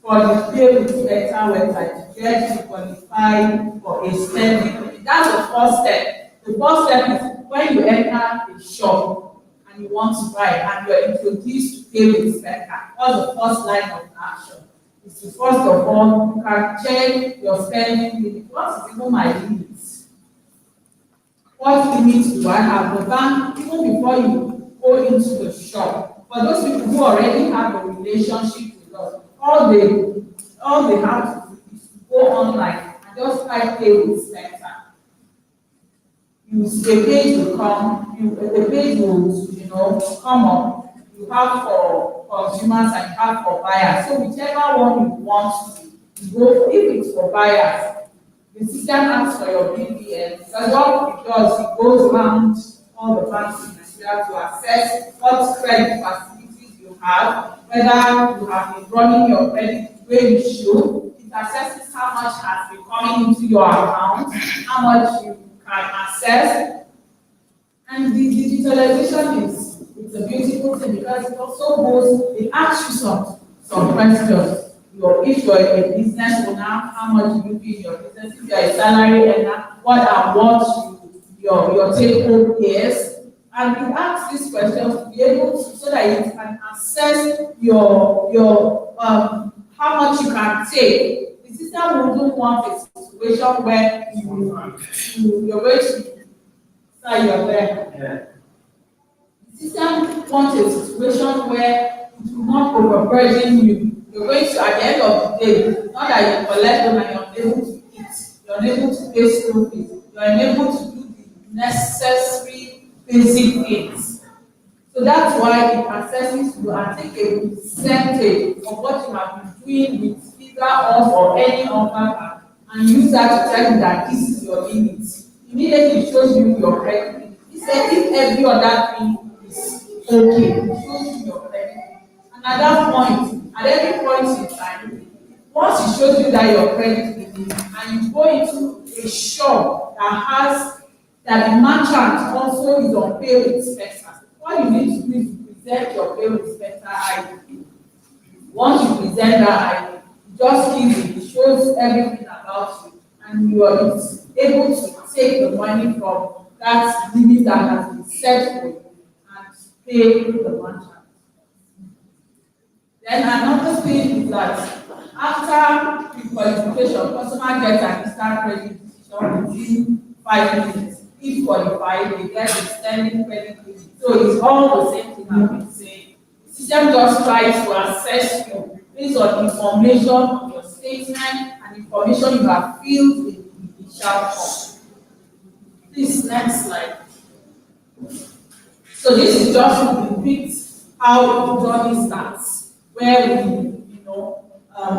for the Pay with Spectre website to get qualified for a spending. That's the first step. The first step is when you enter a shop and you want to buy and you are introduced to Pay with Spectre. What's the first line of action? Is to first of all, you can check your spending limit. What is even my limits? What limits do I have? The bank, even before you go into the shop, for those people who already have a relationship with us, all they have to do is to go online and just type Pay with Spectre. A page will come, the page will come up. You have for consumers and you have for buyers. So whichever one you want to go, if it's for buyers, the system asks for your BVN. Because what it does, it goes around all the banks in Nigeria to assess what credit facilities you have, whether you have been running your credit the way you should. It assesses how much has been coming into your account, how much you can access. And the digitalization it's a beautiful thing because it also goes, it asks you some questions. If you're a business owner, how much do you pay in your business? If you're a salary earner, what your take home is. And you ask these questions to be able to, so that you can assess your how much you can take. The system wouldn't want a situation where you're going to start your there. Yeah. The system wants a situation where it will not overburden you. You're going to, at the end of the day, not that you collect them and you're unable to eat, you're unable to pay school fees, you're unable to do the necessary basic things. So that's why it assesses you and take a percentage of what you have been doing with either us or any other bank and use that to tell you that this is your limit. Immediately it shows you your credit limit. It said if every other thing is okay, it shows you your credit limit. And at that point, at every point in time, once it shows you that your credit limit and you go into a shop that the merchant also is on Pay with Spectre, what you need to do is to present your Pay with Spectre ID. Once you present that ID, it just gives it, it shows everything about you, and you are able to take the money from that limit that has been set for you pay the merchant. Then another thing is that after pre-qualification, customer gets an instant credit decision within 5 minutes. If qualified, they get a standing credit limit. So it's all the same thing I've been saying. The system just tries to assess you based on information on your statement and information you have filled in the initial form. This next slide. So this is just to depict how the journey starts, where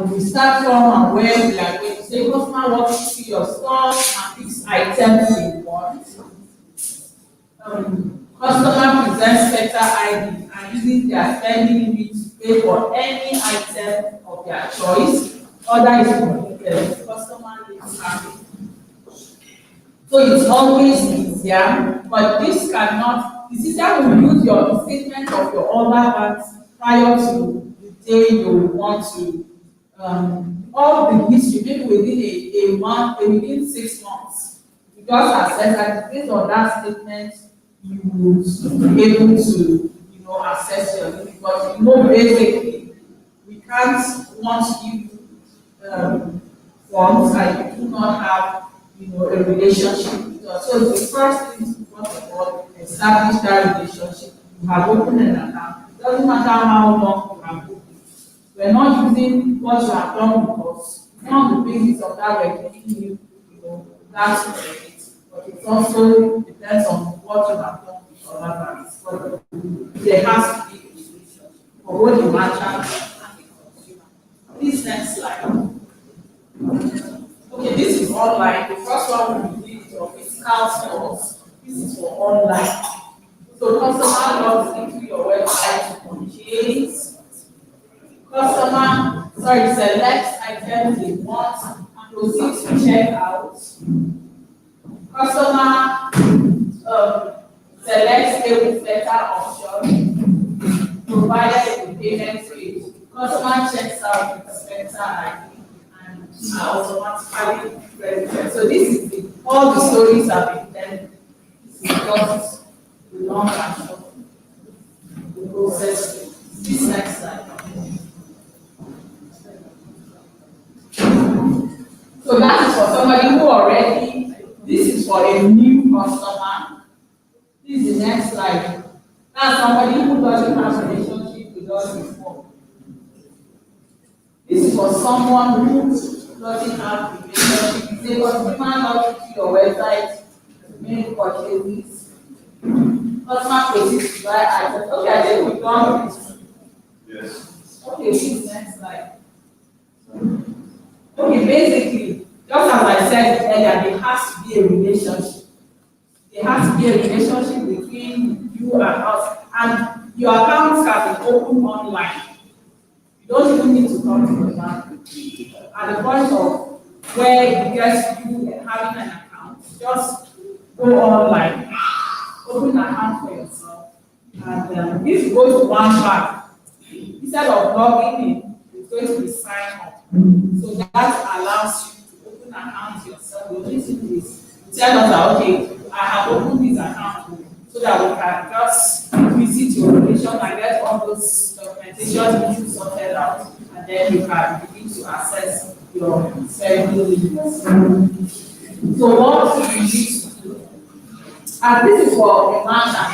we start from and where we are going to say customer walks to your store and picks items they want. Customer presents sector ID and using their spending limit to pay for any item of their choice. Order is completed. Customer leaves happy. So it's always easier, but this cannot, the system will use your statement of your order banks prior to the day you want to, all the history, maybe within a month, within 6 months. You just assess that based on that statement, you will be able to, assess your limit. Because basically, we can't want to give you forms that you do not have a relationship with us. So the first thing is, first of all, establish that relationship. You have opened an account. It doesn't matter how long you have opened. We're not using what you have done with us. It's not on the basis of that we're giving you, that credit. But it also depends on what you have done with other banks. But there has to be a relationship for both the merchant and the consumer. This next slide. Okay, this is online. The first one we did your physical stores. This is for online. So customer logs into your website to purchase. Customer, selects items they want and proceeds to check out. Customer selects a better option, provided the payment page. Customer checks out with Spencer ID. Automatically credited. So this is all the stories have been done. This is just the long and short, the process. This next slide. So that is for somebody who already, this is for a new customer. This is the next slide. That's somebody who doesn't have a relationship with us before. This is for someone who doesn't have a relationship. They consumer log into your website to make purchases. Customer proceeds to buy items. Okay, I think we've done this. Yes. Okay, this next slide. Okay, basically, just as I said earlier, there has to be a relationship. There has to be a relationship between you and us. And your accounts can be opened online. You don't even need to come to the bank. At the point of where it gets you having an account, just go online, open an account for yourself, and if you go to one bank, instead of logging in, it's going to be sign up. So that allows you to open an account yourself. The only thing is, tell us that, okay, I have opened this account so that we can just visit your location and get all those documentation sorted out, and then you can begin to access your spending limits. So what you need to do, and this is for a merchant.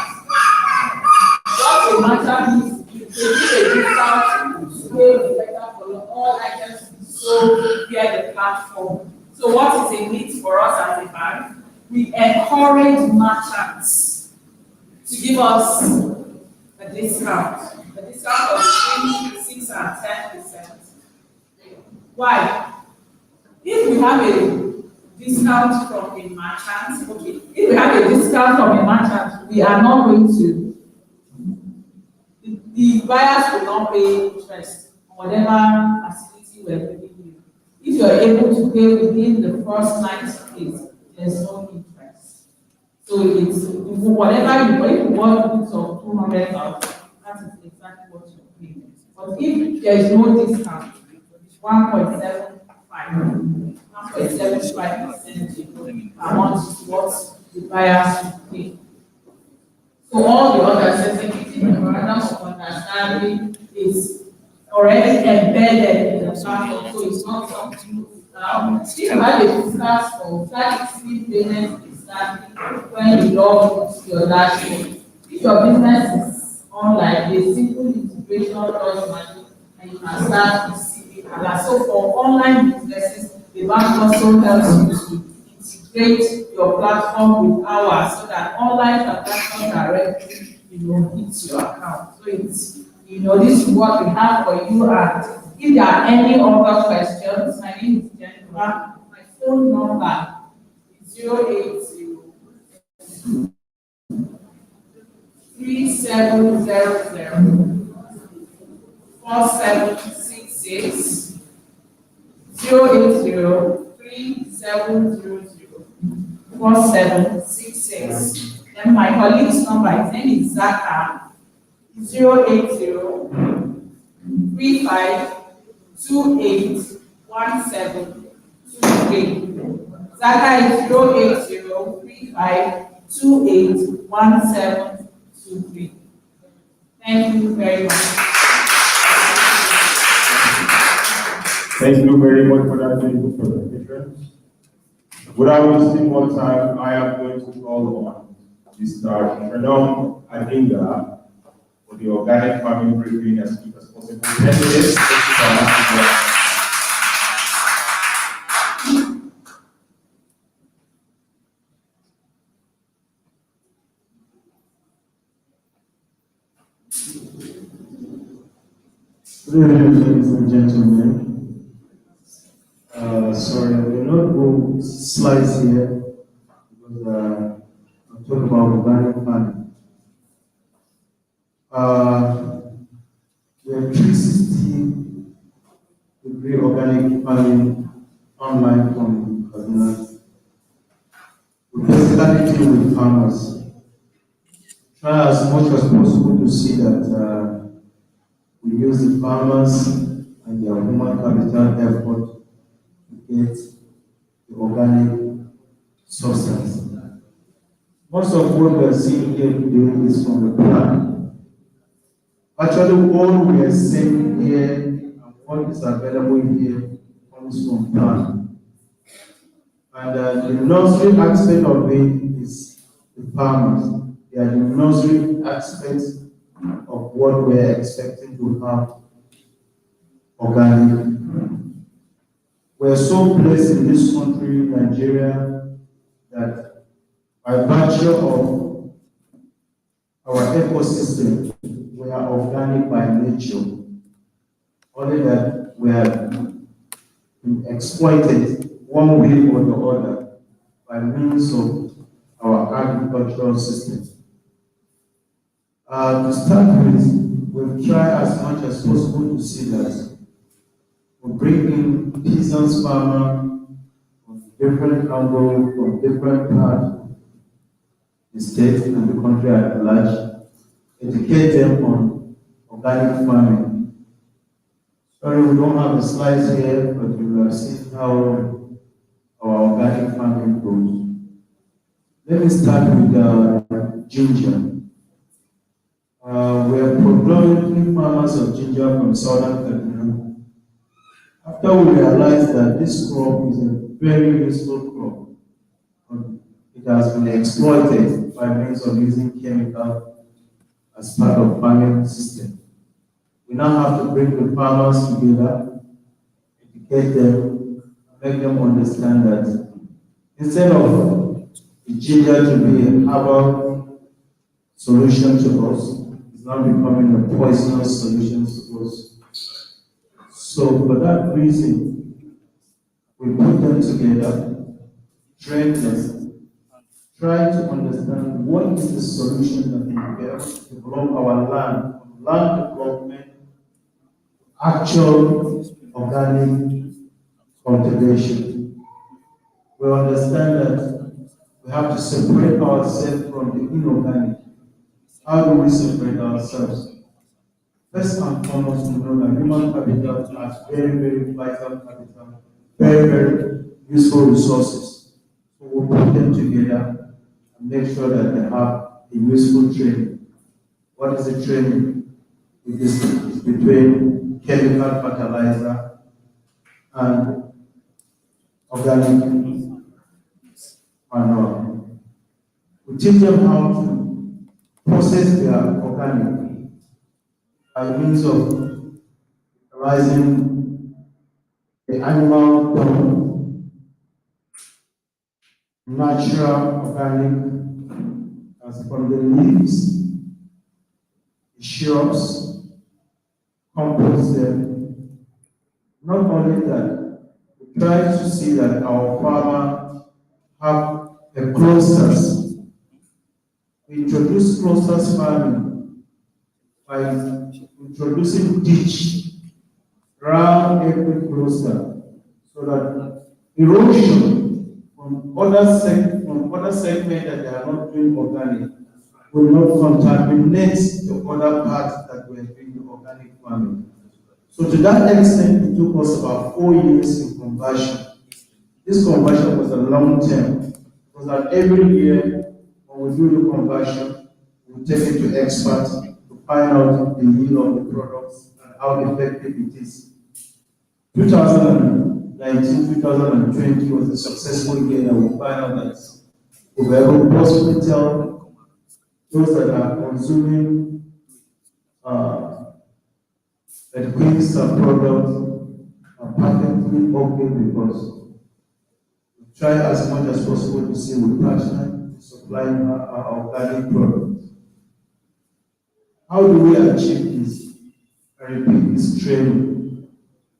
What a merchant needs to do, they give a discount to pay better for all items sold via the platform. So what is a need for us as a bank? We encourage merchants to give us a discount of between 6 and 10%. Why? If we have a discount from a merchant, okay, if we have a discount from a merchant, we are not going to, the buyers will not pay interest on whatever facility we're giving you. If you are able to pay within the first 90 days, there's no interest. So it's whatever you pay, if you want goods of 200,000, that is exactly what you're paying. But if there is no discount, 1.75% amount is what the buyers should pay. So all the other certificates collective memorandum of understanding is already embedded in the platform, so it's not something. If you have a physical store, that receive payment is starting when you log into your dashboard. If your business is online, a simple integration does magic, and you can start receiving alerts. So for online businesses, the bank also helps you to integrate your platform with ours so that online transactions directly, hit your account. So it's, this is what we have for you. And if there are any other questions, my name is Jennifer. My phone number is 080 3700 4766 08037004766. Then my colleague's number, his name is Zaka, 08035281723. Zaka is 08035281723. Thank you very much. Thank you very much for that beautiful presentation. Without wasting more time, I am going to call on Mr. Shalom Adinga for the organic farming briefing as quick as possible. 10 minutes. Good evening, ladies and gentlemen. Sorry, I will not go slides here because I'll talk about organic farming. We have 360-degree organic farming online from Kaduna. We basically deal with farmers. Try as much as possible to see that we use the farmers and their human capital effort to get the organic substance. Most of what we are seeing here today is from the plant. Actually, all we are seeing here and what is available here comes from plant. And the nursery aspect of it is the farmers. They are the nursery aspects of what we are expecting to have organic. We are so blessed in this country, Nigeria, that by virtue of our ecosystem, we are organic by nature. Only that we have been exploited one way or the other by means of our agricultural system. To start with, we'll try as much as possible to see that we bring in peasants farmer from different angles, from different parts of the state and the country at large, educate them on organic farming. Sorry, we don't have the slides here, but you will have seen how our organic farming goes. Let me start with ginger. We are predominantly farmers of ginger from southern Kaduna. After we realized that this crop is a very useful crop, it has been exploited by means of using chemical as part of farming system. We now have to bring the farmers together, educate them, make them understand that instead of the ginger to be a herbal solution to us, it's now becoming a poisonous solution to us. So for that reason, we put them together, train them, try to understand what is the solution that we can develop our land, land development, actual organic cultivation. We understand that we have to separate ourselves from the inorganic. How do we separate ourselves? First and foremost, we know that human capital has very, very vital capital, very, very useful resources. So we'll put them together and make sure that they have a useful training. What is the training? It is between chemical fertilizer and organic manure. We teach them how to process their organic by means of utilizing the animal dung, natural organic as from the leaves, the shrubs, compost them. Not only that, we try to see that our farmer have a clusters. We introduce clusters farming by introducing ditch around every cluster so that erosion from other segments that they are not doing organic will not contaminate the other parts that were doing organic farming. So to that extent, it took us about 4 years in conversion. This conversion was a long term, because that every year when we do the conversion, we take it to experts to find out the yield of the products and how effective it is. 2019, 2020 was a successful year that we find out that we were able to possibly tell those that are consuming the quick products are perfectly okay because we try as much as possible to see we partner to supply our organic products. How do we achieve this? I repeat, this training.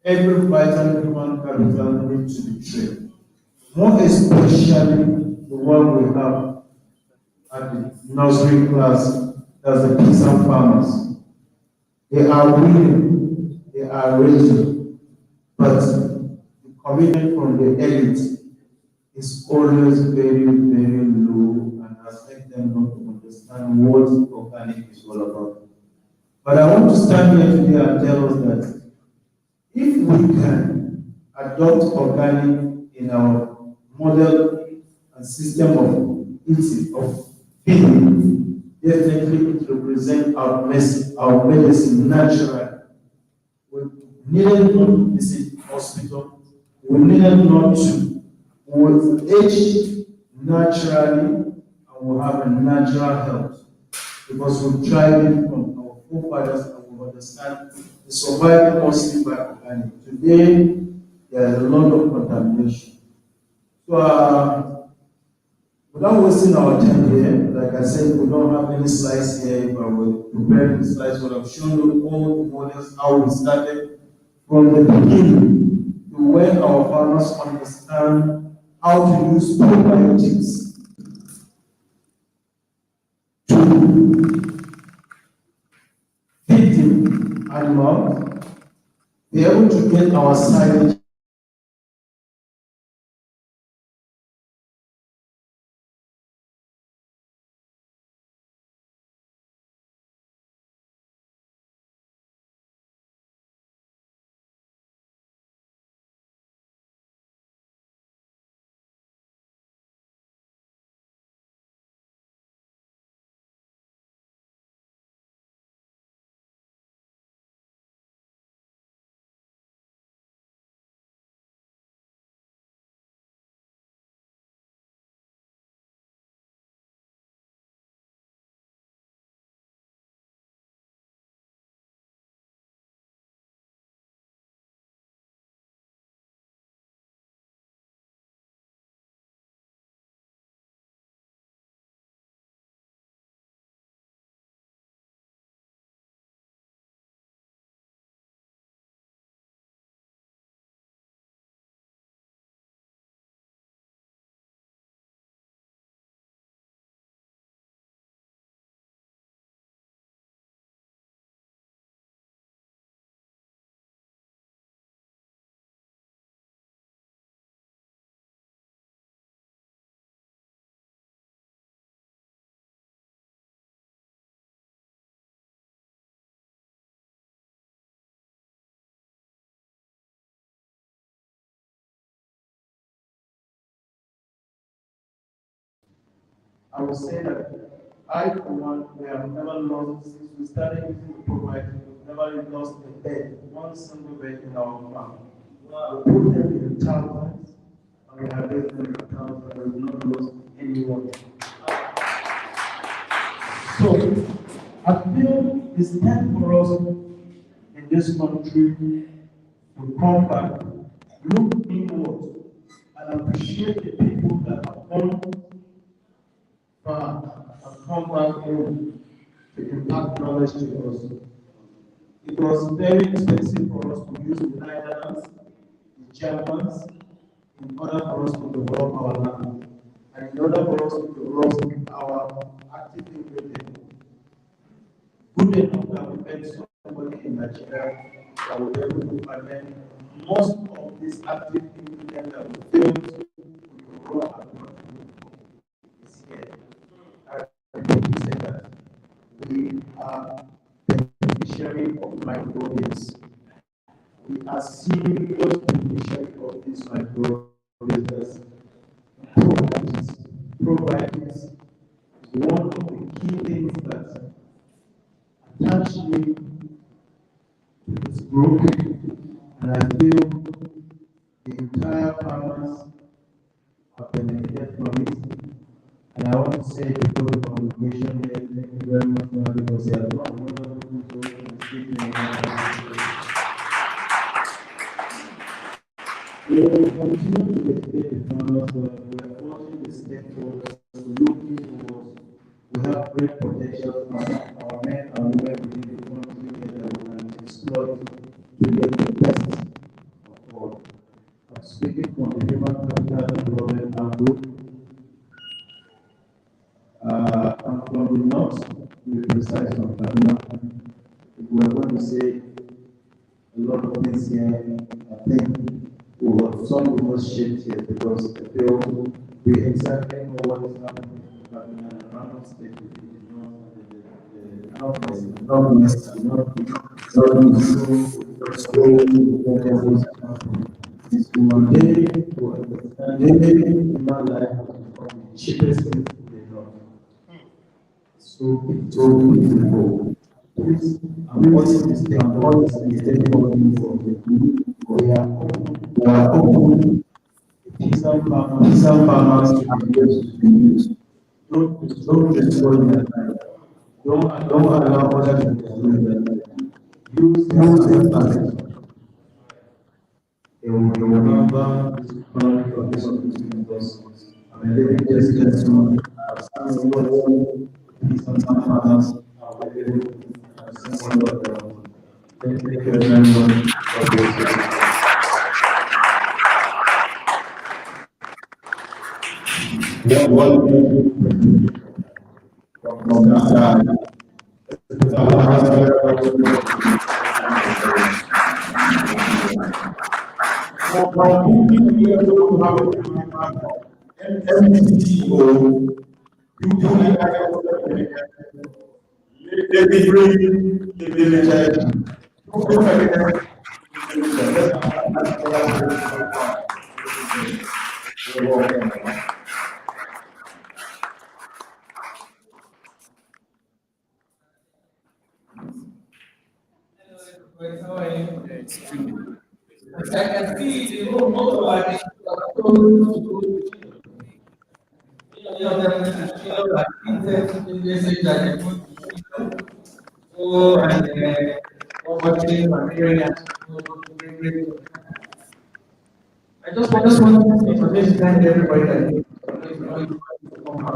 Every vital human capital needs to be trained. More especially the one we have at the nursery class, that's the peasant farmers. They are willing, they are ready, but the commitment from the elite is always very, very low and has made them not to understand what organic is all about. But I want to stand here today and tell us that if we can adopt organic in our model and system of eating, of feeding, definitely it represents our medicine naturally. We needed not to visit hospital. We needed not to. We will age naturally and we'll have a natural health because we tried it from our forefathers and we understand the survival mostly by organic. Today, there is a lot of contamination. So, without wasting our time here, like I said, we don't have any slides here, but we're preparing the slides. But I've shown you all the models, how we started from the beginning to when our farmers understand how to use probiotics to feed the animal, be able to get our silage. I would say that I, for one, we have never lost, since we started using the program, we've never lost a bed, one single bed in our farm. We put them in thousands, and we have raised them in thousands, and we've not lost anyone. So, I feel it's time for us in this country to come back, look inward, and appreciate the people that have gone far and come back home to impact knowledge to us. It was very expensive for us to use the Netherlands, the Germans, in order for us to develop our land, and in order for us to develop our active ingredient. Good enough that we met somebody in Nigeria that was able to ferment most of these active ingredients that we failed to grow abroad is here. I think we say that we are beneficiary of microbials. We are serious beneficiary of these microbials. Probiotics is one of the key things that attach me to this group, and I feel the entire farmers have benefited from it. And I want to say to the congregation here, thank you very much for having us here. We will continue to educate the farmers. We are watching the stakeholders, looking towards. We have great potential for our men and women within the country that we can exploit to get the best of all. I'm speaking from the Human Capital Development Group. I'm from the north, to be precise, from Kaduna. If we are going to say a lot of things here, I think some of us shaped here because I feel we exactly know what is happening in Kaduna and around the state, the northwest, the northeast. Is one day to understand human life has become the cheapest thing in the north. So it's so beautiful. Please, I'm watching this thing, I'm watching this thing for we are open. Some farmers to be used. Don't destroy their life. Don't allow others to destroy their life. Use their talent. They will remember this economic condition because I'm a living testimony. I've seen what some farmers are able to do. I've seen what they are. Thank you very much. God bless you. How are you? As I can see, the whole motorbike is told like the message that they put so and watching material. I just want to thank everybody that come out.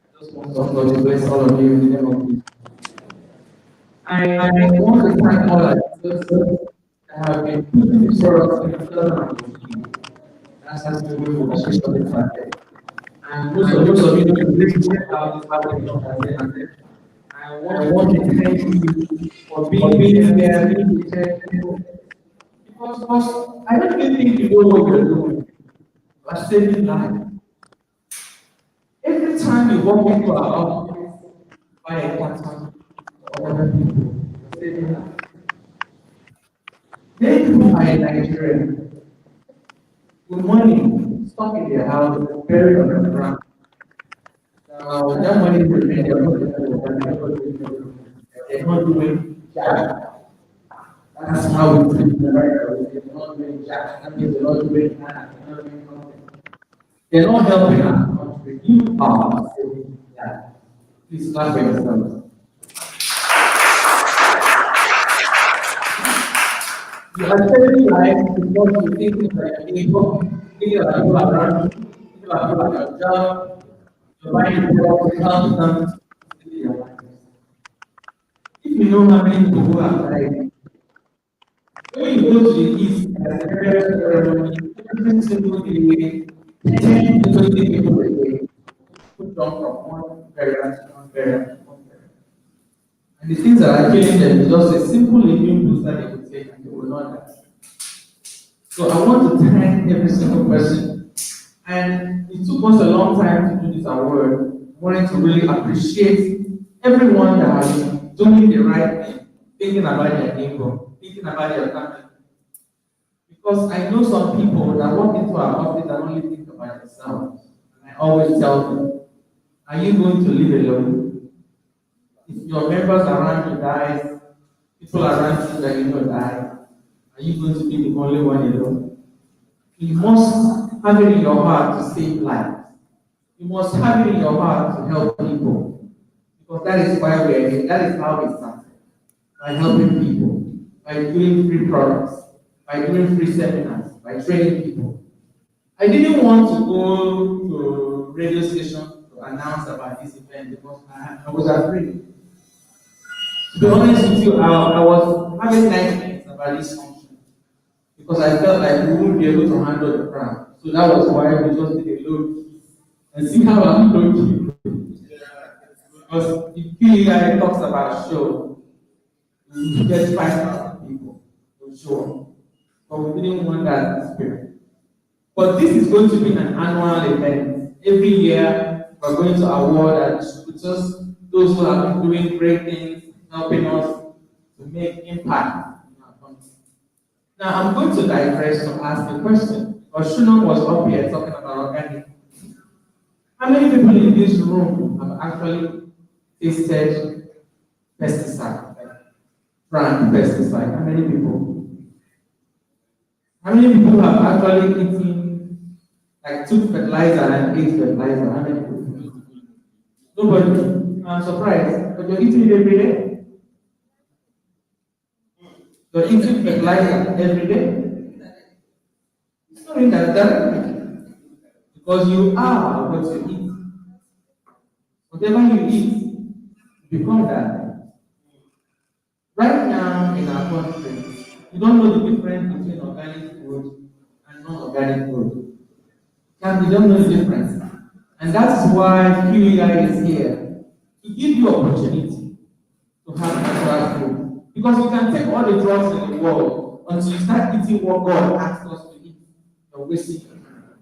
I just want to bless all of you in the name of Jesus. I want to thank all of you that have been putting this for us in 2015. That's how we will achieve something like that. And most of you know the how this happened. I want to thank you for being there, being there. Because I don't really think you know what you're doing. You're saving life. Every time you walk into our office, buy a partner or other people, you're saving life. Many people are in Nigeria with money stuck in their house, buried on the ground. that money will remain there. They're not doing jack. That's how we treat the right. They're not doing jack. That means they're not doing that. They're not doing nothing. They're not helping our country. You are saving that. Please clap for yourselves. You are saving lives because you think that people, thinking about you around you, thinking about you at your job, your mind is help them to live their lives. If you know how many people who have died, when you go to the east, as a burial ceremony, every single day, 10 to 20 people a day put down from one burial to one burial to one burial. And the things that are killing them is just a simple living boost that they will take and they will not die. So I want to thank every single person. And it took us a long time to do this award. I wanted to really appreciate everyone that has been doing the right thing, thinking about their neighbor, thinking about their family. Because I know some people that walk into our office and only think about themselves. And I always tell them, are you going to live alone? If your members around you die, people around you that you know die, are you going to be the only one alone? You must have it in your heart to save lives. You must have it in your heart to help people. Because that is why we're here. That is how we started. By helping people, by doing free products, by doing free seminars, by training people. I didn't want to go to a radio station to announce about this event because I was afraid. To be honest with you, I was having nightmares about this function because I felt like we wouldn't be able to handle the crowd. So that was why we just did a low key and see how I'm low key. Because if QEI talks about a show, we get 5,000 people to show up. But we didn't want that spirit. But this is going to be an annual event. Every year, we're going to award our distributors, those who have been doing great things, helping us to make impact in our country. Now, I'm going to digress to ask a question. Oshuna was up here talking about organic. How many people in this room have actually tasted pesticide, brand pesticide? How many people? How many people have actually eaten, like took fertilizer and ate fertilizer? How many people? Nobody. I'm surprised, but you're eating it every day. You're eating fertilizer every day. It's not in that directly. Because you are what you eat. Whatever you eat, you become that. Right now in our country, you don't know the difference between organic food and non-organic food. And you don't know the difference. And that's why QEI is here to give you opportunity to have natural food. Because you can take all the drugs in the world until you start eating what God asked us to eat. You're wasting your time.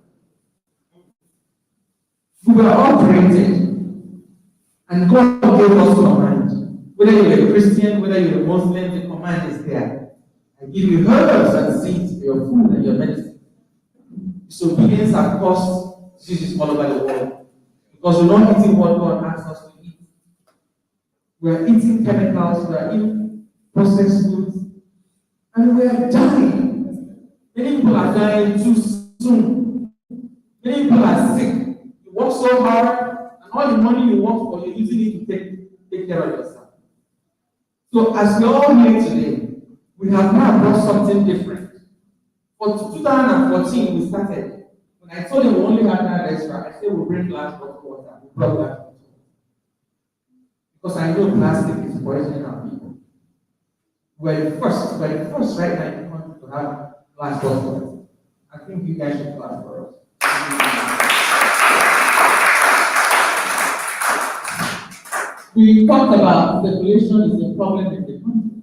We were all created. And God gave us command. Whether you're a Christian, whether you're a Muslim, the command is there. I give you herbs and seeds for your food and your medicine. Disobedience has caused diseases all over the world. Because we're not eating what God asked us to eat. We're eating chemicals, we're eating processed foods, and we're dying. Many people are dying too soon. Many people are sick. You work so hard, and all the money you work for, you're using it to take care of yourself. So as we all here today, we have now brought something different. For 2014, we started. When I told them we only had that extra, I said we'll bring glass bottle water. We brought glass bottle. Because I know plastic is poisoning our people. We're the first right now in the country to have glass bottle. I think you guys should clap for us. We talked about population is a problem in the country.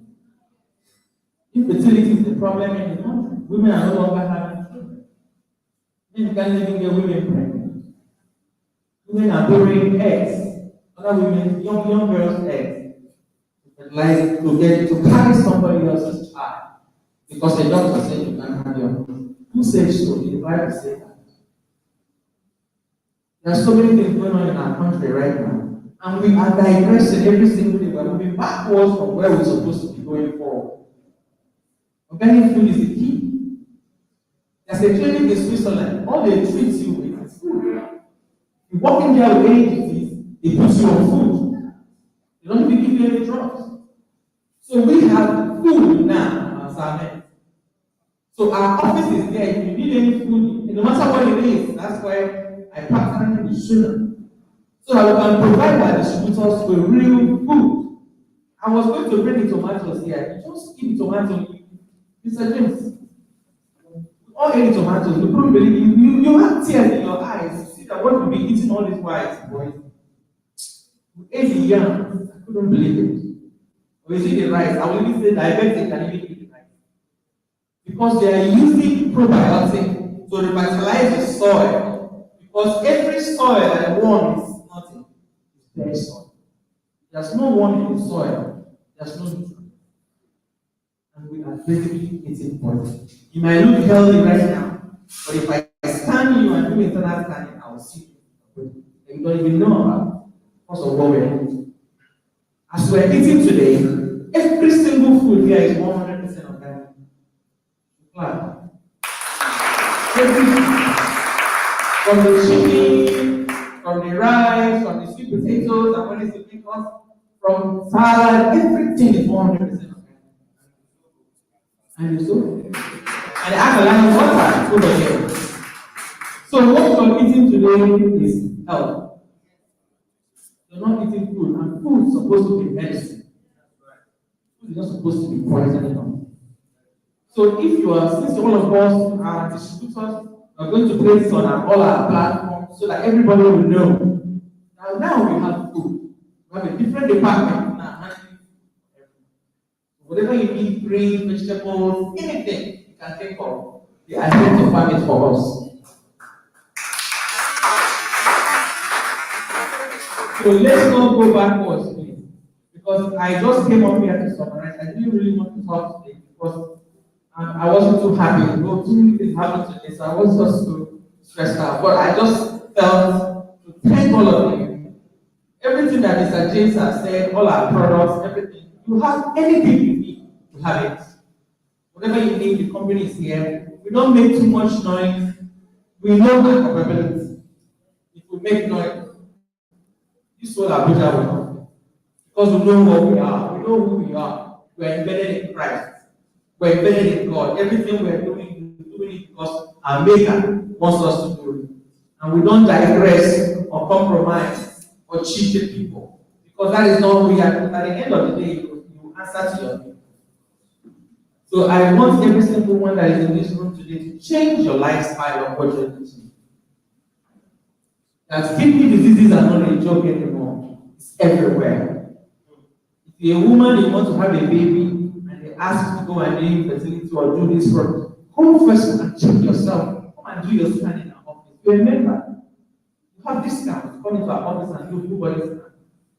Infertility is a problem in the country. Women are no longer having children. Men can't even get women pregnant. Women are borrowing eggs. Other women, young girls' eggs. Like to carry somebody else's child. Because the doctor said you can't have your own. Who says so? The Bible says that. There are so many things going on in our country right now, and we are digressing every single day. We are moving backwards from where we're supposed to be going forward. Organic food is the key. There's a clinic in Switzerland. All they treat you with is food. You walk in there with any disease, they put you on food. They don't even give you any drugs. So we have food now as our men. So our office is there. If you need any food, no matter what it is, that's why I partner with Shuna. So that we can provide our distributors with real food. I was going to bring the tomatoes here. You just give the tomatoes. Mr. James, all any tomatoes, you couldn't believe you have tears in your eyes. You see that what we've been eating all these whites, boys. We ate the yam. I couldn't believe it. We see the rice. I will even say diabetic can even eat the rice. Because they are using probiotic to revitalize the soil. Because every soil that one is nothing. It's bare soil. There's no one in the soil. There's no nutrient. And we are basically eating poison. You might look healthy right now, but if I scan you and do internal scanning, I will see you. And you don't even know about it because of what we're eating. As we're eating today, every single food here is 100% organic. Wow. Everything. From the chicken, from the rice, from the sweet potatoes, and when it's the pickles, from salad, everything is 100% organic. And it's so. And the alkaline water is over here. So what we're eating today is health. You're not eating food, and food is supposed to be medicine. Food is not supposed to be poison anymore. So if you are, since all of us are distributors, we're going to place this on all our platforms so that everybody will know. Now we have food. We have a different department now handling everything. Whatever you need, grains, vegetables, anything you can think of, they are here to farm it for us. So let's not go backwards, please. Because I just came up here to summarize. I didn't really want to talk today because I wasn't too happy. Too many things happened today, so I was just so stressed out. But I just felt to thank all of you. Everything that Mr. James has said, all our products, everything. You have anything you need, you have it. Whatever you need, the company is here. We don't make too much noise. We know our capabilities. If we make noise, this will Abuja will come. Because we know what we are. We know who we are. We are embedded in Christ. We're embedded in God. Everything we're doing it because our Maker wants us to do it. And we don't digress or compromise or cheat the people. Because that is not who we are. At the end of the day, you answer to your name. So I want every single one that is in this room today to change your lifestyle of what you're eating. That kidney diseases are not a joke anymore. It's everywhere. If you're a woman, you want to have a baby, and they ask you to go and do infertility or do this work, come first and check yourself. Come and do your scan in our office. You're a member. You have discounts. Come into our office and do full body scan.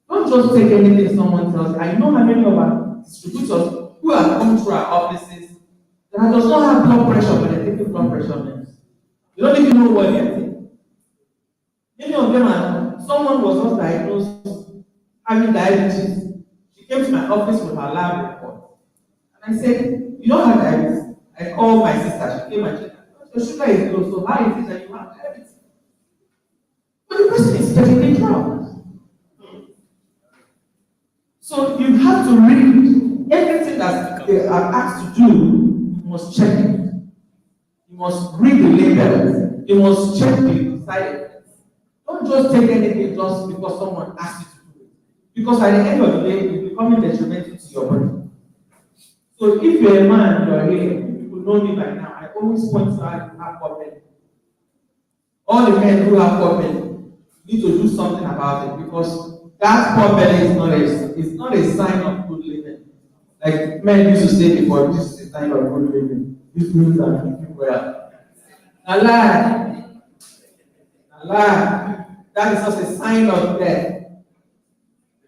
Don't just take anything someone tells you. I know how many of our distributors who have come through our offices that does not have blood pressure, but they're taking blood pressure meds. You don't even know what they're taking. Many of them someone was just diagnosed having diabetes. She came to my office with her lab report. And I said, you don't have diabetes. I called my sister, she came and checked. Your sugar is low, so how is it that you have diabetes? But the person is taking the drugs. So you have to read everything that they are asked to do, you must check it. You must read the labels. You must check the side effects. Don't just take anything just because someone asked you to do it. Because at the end of the day, it's becoming detrimental to your body. So if you're a man, you're here, people know me by now, I always point out you have poor belly. All the men who have poor belly need to do something about it because that poor belly is not a sign of good living. Like men used to say before, this is a sign of good living. This means I'm eating well. A lie. A lie. That is just a sign of death.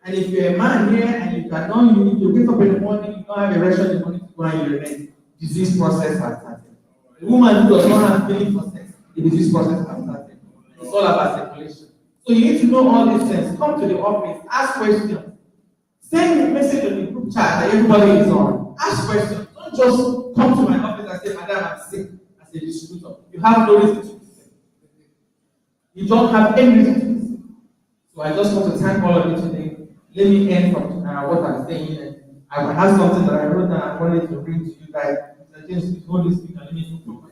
And if you're a man here and you cannot, you need to wake up in the morning, you don't have a ration in the morning to go and urinate, disease process has started. A woman who does not have feeling for sex, the disease process has started. It's all about circulation. So you need to know all these things. Come to the office, ask questions. Send a message on the group chat that everybody is on. Ask questions. Don't just come to my office and say, Madam, I'm sick as a distributor. You have no reason to be sick. You don't have any reason to be sick. So I just want to thank all of you today. Let me end from what I'm saying. And I have something that I wrote down I wanted to bring to you guys. Mr. James, please hold this speaker. Let me move.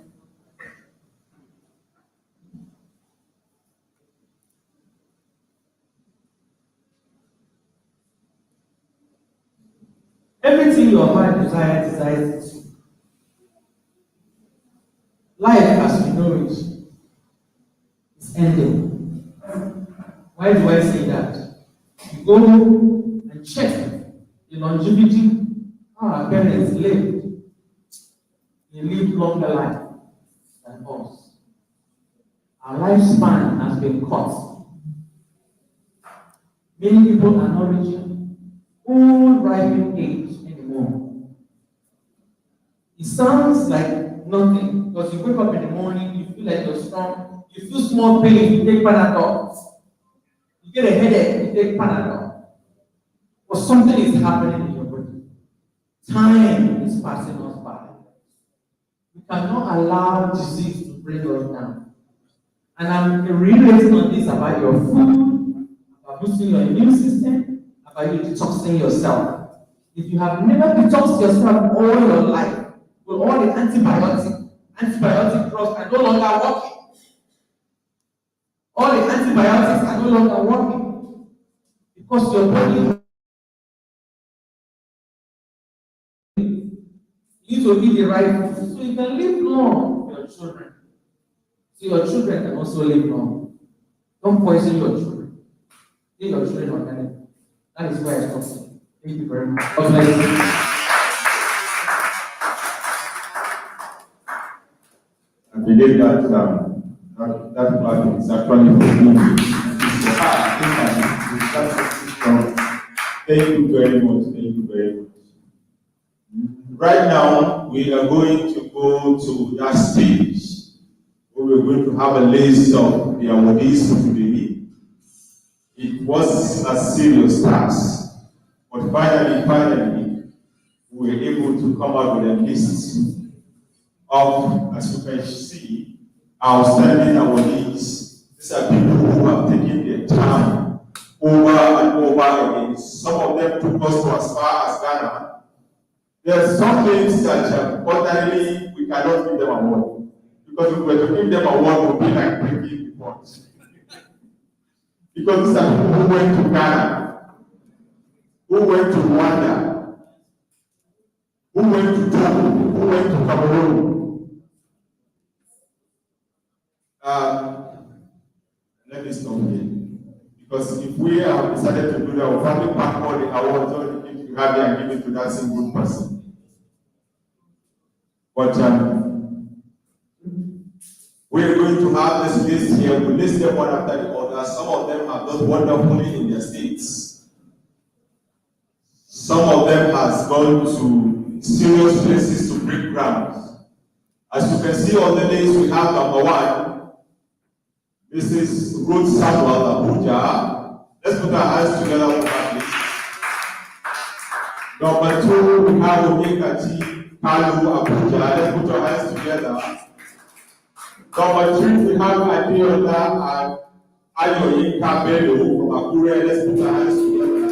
Everything your heart desires it. Life as we know it is ending. Why do I say that? You go and check the longevity how our parents lived. They lived longer life than us. Our lifespan has been cut. Many people are not reaching full ripe age anymore. It sounds like nothing because you wake up in the morning, you feel like you're strong, you feel small pain, you take Panadol. You get a headache, you take Panadol. But something is happening in your body. Time is passing us by. We cannot allow disease to bring us down. And I'm relating on this about your food, about boosting your immune system, about you detoxing yourself. If you have never detoxed yourself all your life, with all the antibiotic drugs are no longer working. All the antibiotics are no longer working because your body needs to eat the right food so you can live long with your children. So your children can also live long. Don't poison your children. Give your children organic. That is where I stop. Thank you very much. God bless you. I believe that that platform is actually for me. Thank you very much. Thank you very much. Right now, we are going to go to that stage where we're going to have a list of the awardees for today. It was a serious task, but finally, we were able to come up with a list of, as you can see, outstanding awardees. These are people who have taken their time over and over again. Some of them took us to as far as Ghana. There are some things that ordinarily we cannot give them award. Because if we were to give them award, it would be like breaking reports. Because these are people who went to Ghana, who went to Rwanda, who went to Togo, who went to Cameroon. Let me stop here. Because if we have decided to do that, we'll probably pack all the awards, all the things we have here and give it to that single person. But we're going to have this list here. We'll list them one after the other. Some of them have done wonderfully in their states. Some of them has gone to serious places to break ground. As you can see on the list, we have number one. This is Ruth Samuel Abuja. Let's put our hands together for that list. Number two, we have Onyekachi Kalu Abuja. Let's put our hands together. Number three, we have Adeola and Ayoyinka Bello from Akure. Let's put our hands together.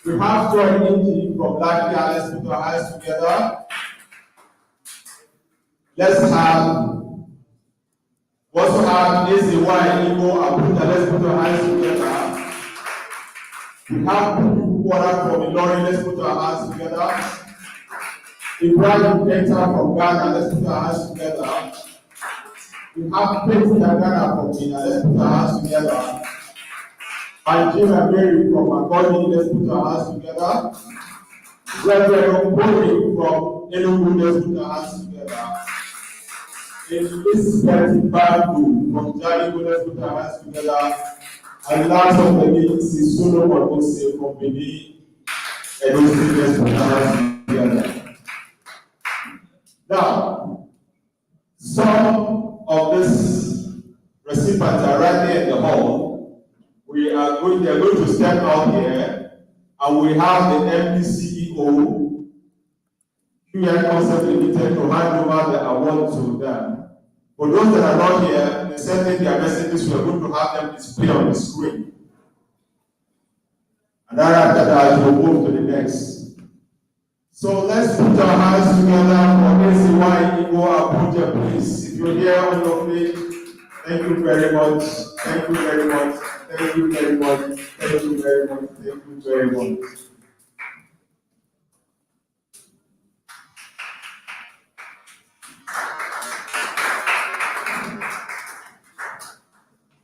We have Joy Inji from Latvia. Let's put our hands together. We also have ACY Igbo Abuja. Let's put our hands together. We have Kukwara from Ilorin. Let's put our hands together. Ibrahim Kenta from Ghana. Let's put our hands together. We have Prince Ghana from Ghana. Let's put our hands together. Nigeria Mary from Makoni. Let's put our hands together. Reverend Bori from Enugu. Let's put our hands together. Elizabeth Babu from Jalingo, let's put our hands together. And last of the list is Solomon Ose from Benin. And let's put our hands together. Now, some of these recipients are step out here, and we have the MD CEO, QEI Concept Limited, to hand over the award to them. For those that are not here, they send in their messages. We are going to have them display on the screen. And then after that, we'll move to the next. So let's put our hands together for ACY Igbo Abuja, please. If you're here on your feet, thank you very much. Thank you very much. Thank you very much. Thank you very much. Thank you very much.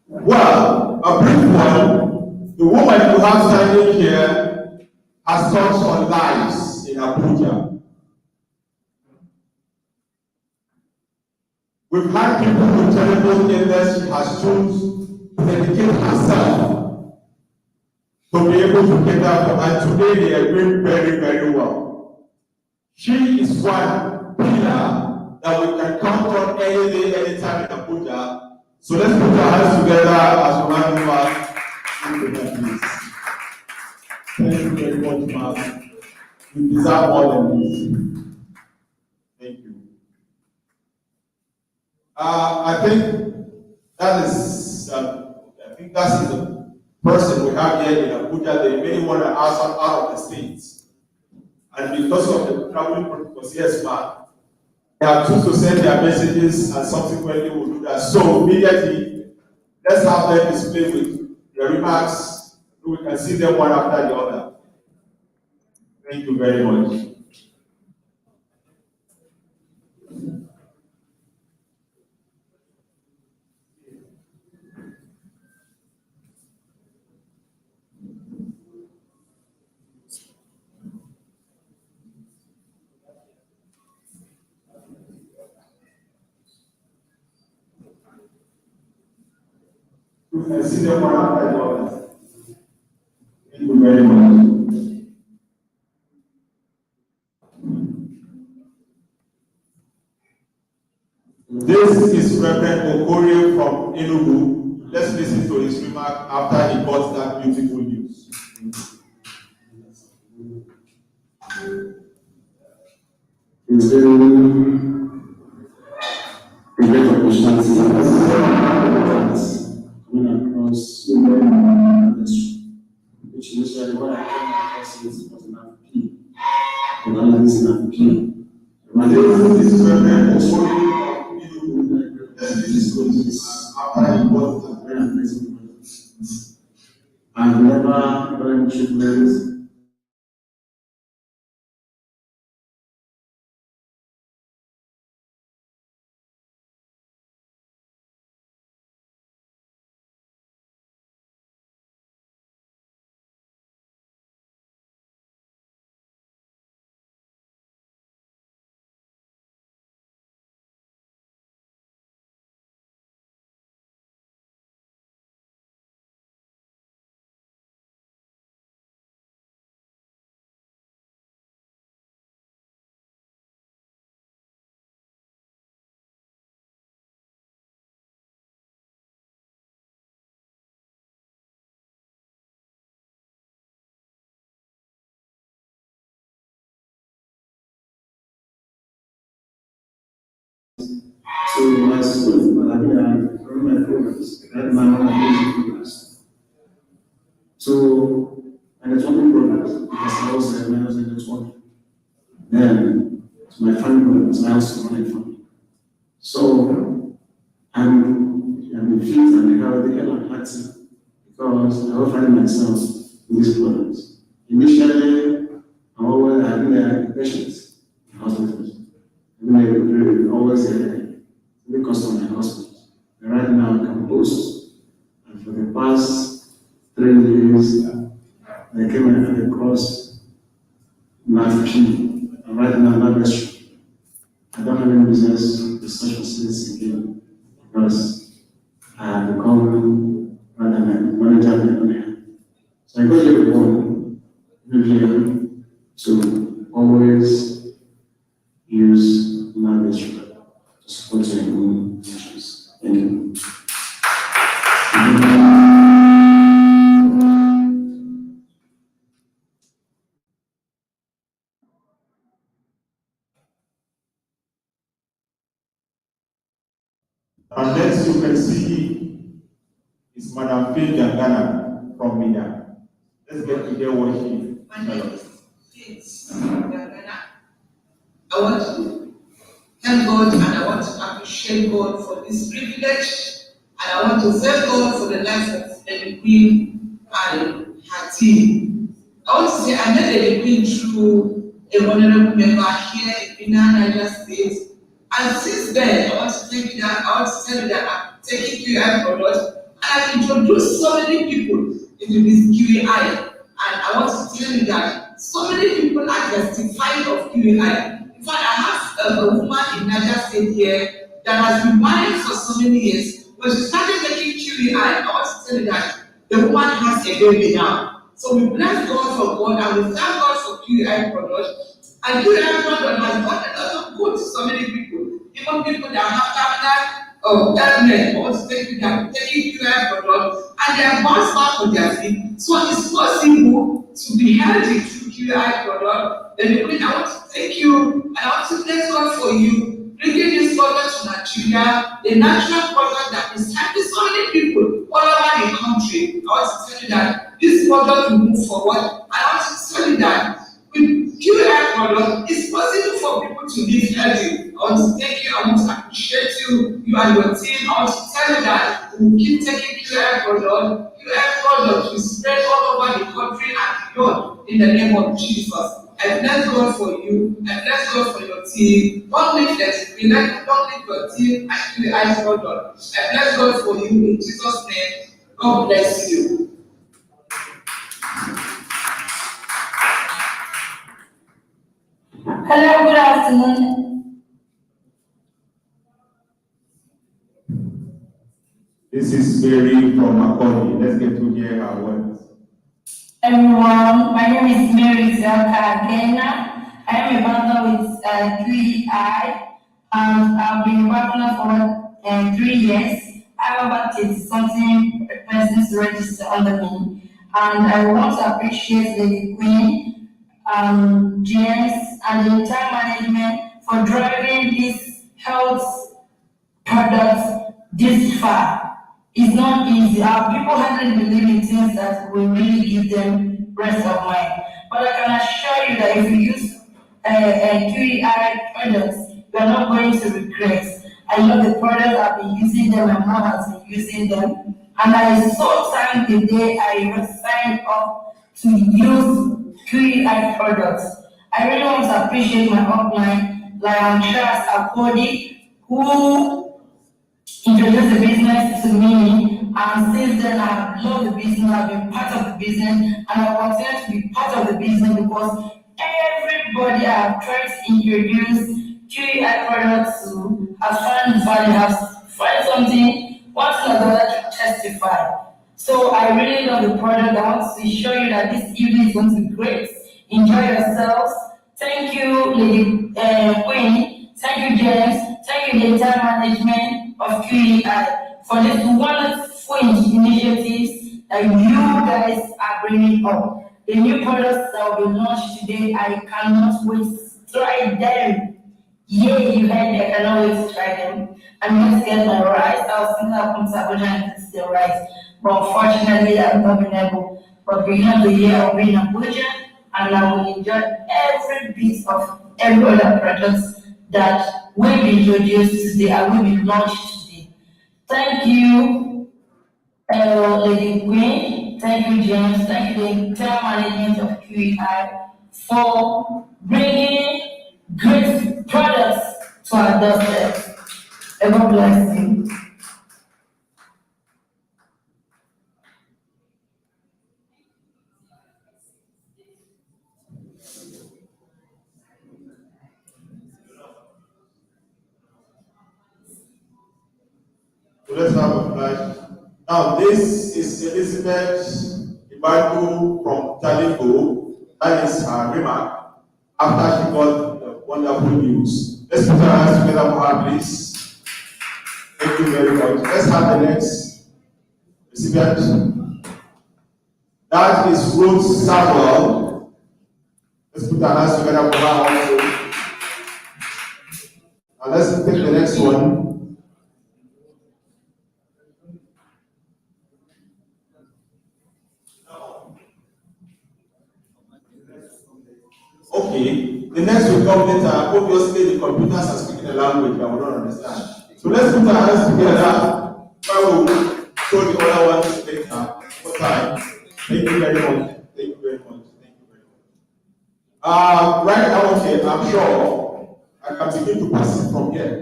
Well, a brief one. The woman you have standing here has touched on lives in Abuja. We've had people with terrible illness. She has chosen to dedicate herself to be able to get out, and today they are doing very, very well. She is one pillar that we can count on any day, anytime in Abuja. So let's put our hands together as we round her, please. Thank you very much, ma'am. You deserve more than this. Thank you. I think that's the person we have here in Abuja. They many want to ask out of the states, and because of the traveling protocols, yes, ma'am. They have chosen to send their messages, and subsequently we'll do that. So immediately, let's have them display with their remarks. We can see them one after the other. Thank you very much. We can see them one after the other. Thank you very much. This is Reverend Okorie from Enugu. Let's listen to his remark after he got that beautiful news. It's very a great opportunity coming across industry, which initially when I came across it was an RP, and now it's an RP. This is Reverend Okorie from Enugu. Let's listen to this after he got that very amazing product. I've never done treatments. So my school, I run my programs. Right now, I'm doing programs. So, and it's one programs because I was a manager in this one. Then, to my family programs, I also run a family. So, I'm fit and healthy and active because I will find myself in these programs. Initially, I've been a patient in hospitals. I've been always a customer in hospitals. And right now, I can boast. And for the past 3 years, I came across NAFP. And right now, NAFP. I don't have any business with such facilities again because I have become rather than a manager of my own hand. So I got everyone to always use NAFP to support your own issues. Thank you. And next you can see is Madam Faith Ghana from Mina. Let's get to hear what she. My name is Faith Ghana. I want to thank God and I want to appreciate God for this privilege. And I want to thank God for the life of Lady Queen and her team. I want to say I met Lady Queen through a honorable member here in Pinana, Niger State. And since then, I want to thank you that I want to tell you that I'm taking QEI products and I've introduced so many people into this QEI. And I want to tell you that so many people are testifying of QEI. In fact, I have a woman in Niger State here that has been married for so many years. When she started making QEI, I want to tell you that the woman has a baby now. So we bless God for God and we thank God for QEI products. And QEI product has done a lot of good to so many people, even people that have terminal ailment. I want to tell you that taking QEI products and they are bounced back on their feet. So it's possible to be healthy through QEI product. Then I want to thank you and I want to bless God for you. Bringing this product to Nigeria, the natural product that is helping so many people all over the country. I want to tell you that this product will move forward. I want to tell you that with QEI product, it's possible for people to live healthy. I want to thank you. I want to appreciate you, you and your team. I want to tell you that we will keep taking QEI product. QEI product will spread all over the country and beyond in the name of Jesus. I bless God for you. I bless God for your team. Don't leave that. Don't leave your team and QEI product. I bless God for you in Jesus' name. God bless you. Hello, good afternoon. This is Mary from Macaulay. Let's get to hear her words. Everyone, my name is Mary Zelka Agena. I am a partner with QEI and I've been a partner for 3 years. I have about 30-something persons registered under me. And I want to appreciate the Queen, James, and the entire management for driving this health products this far. It's not easy. Our people haven't believed in things that will really give them rest of mind. But I can assure you that if you use QEI products, you are not going to regret. I know the products I've been using them, my mom has been using them, and I so thank the day I signed up to use QEI products. I really want to appreciate my upline, Lion Trust Akodi, who introduced the business to me, and since then I've loved the business, I've been part of the business, and I continue to be part of the business because everybody I've tried to introduce QEI products to has found value, has found something, one thing or the other to testify. So I really love the product. I want to show you that this evening is going to be great. Enjoy yourselves. Thank you, Lady Queen. Thank you, James. Thank you, the entire management of QEI for this wonderful initiatives that you guys are bringing up. The new products that will be launched today, I cannot wait to try them. Yeah, you heard me, I cannot wait to try them. I'm going to get my rice. I was thinking of coming to Abuja and get the rice, but unfortunately, I've not been able. But we have the year of being in Abuja, and I will enjoy every bit of every other products that will be introduced today, I will be launched today. Thank you, Lady Queen. Thank you, James. Thank you, the entire management of QEI for bringing great products to our doorstep. God bless you. So let's have a flash. Now, this is Elizabeth Ibaku from Taliko. That is her remark after she got the wonderful news. Let's put our hands together for her, please. Thank you very much. Let's have the next recipient. That is Ruth Samuel. Let's put our hands together for her also. And let's take the next one. Okay, the next will come later. Obviously, the computers are speaking a language that we don't understand. So let's put our hands together while we show the other ones later for time. Thank you very much. Thank you very much. Thank you very much. Right now, okay, I'm sure I can begin to pass it from here.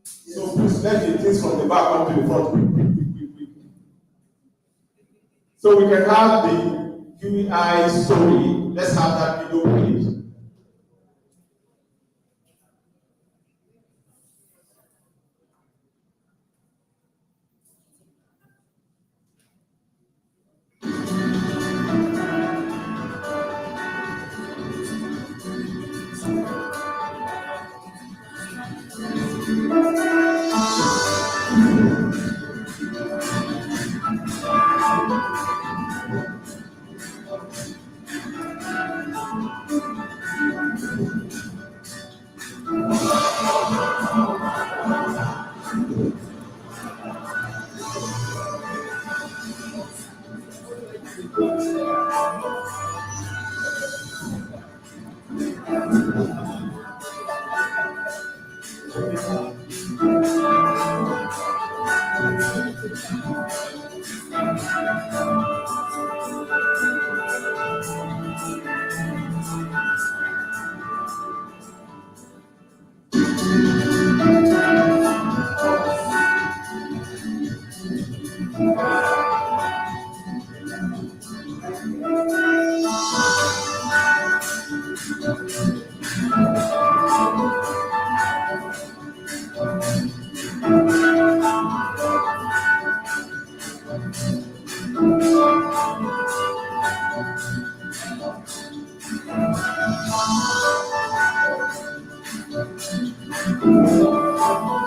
So please let the things from the back come to the front. Quick. So we can have the QEI story. Let's have that video, please.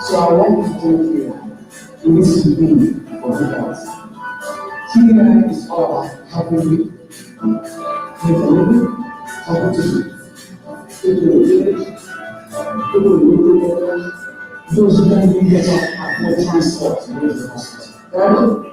So I want to tell you, in this evening for you guys, QEI is all about helping you make a living, helping to people in the village, people in the local area, those who can't even get up at no transport to go to the hospital. Right?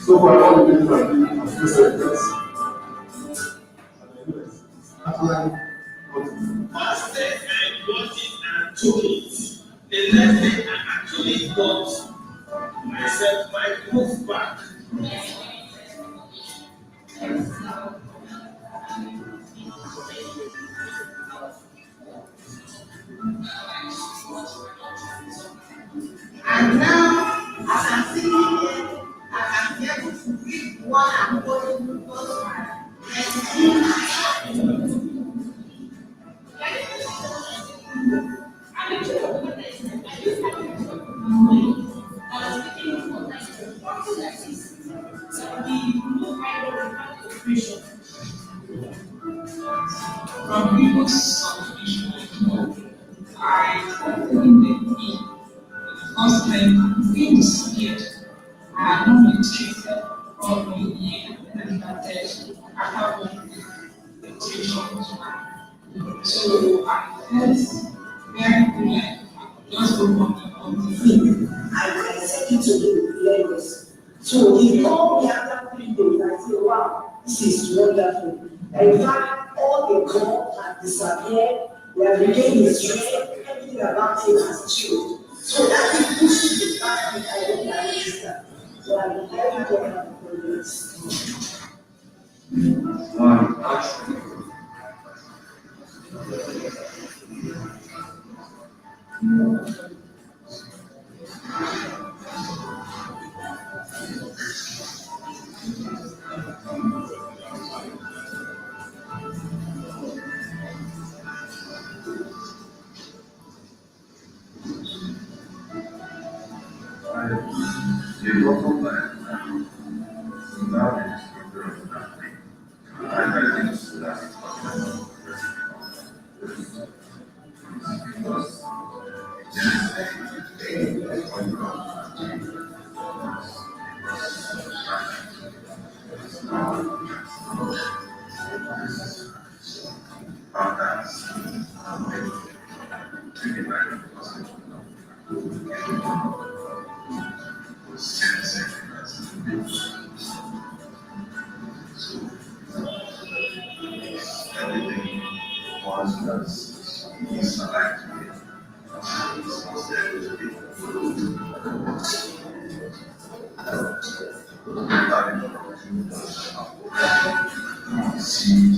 So far, all the things are being accepted. First day I got it and took it. The next day I actually got myself my move back. And now, as I'm sitting here, I can be able to read what I'm going to because From people's submission, I opened the key. First time I'm being scared. I had not been treated probably a year and started after one the treatment. So I felt very good. Just go on the thing. I sent it to you, Lagos. So he called me after 3 days. I said, wow, this is wonderful. In fact, all the gold had disappeared. We have regained his strength. Everything about him has changed. So that thing pushed me back and I don't register. So I'm very grateful for this. The bottom line, now is I think it's last. Because everything was just is alive to me. See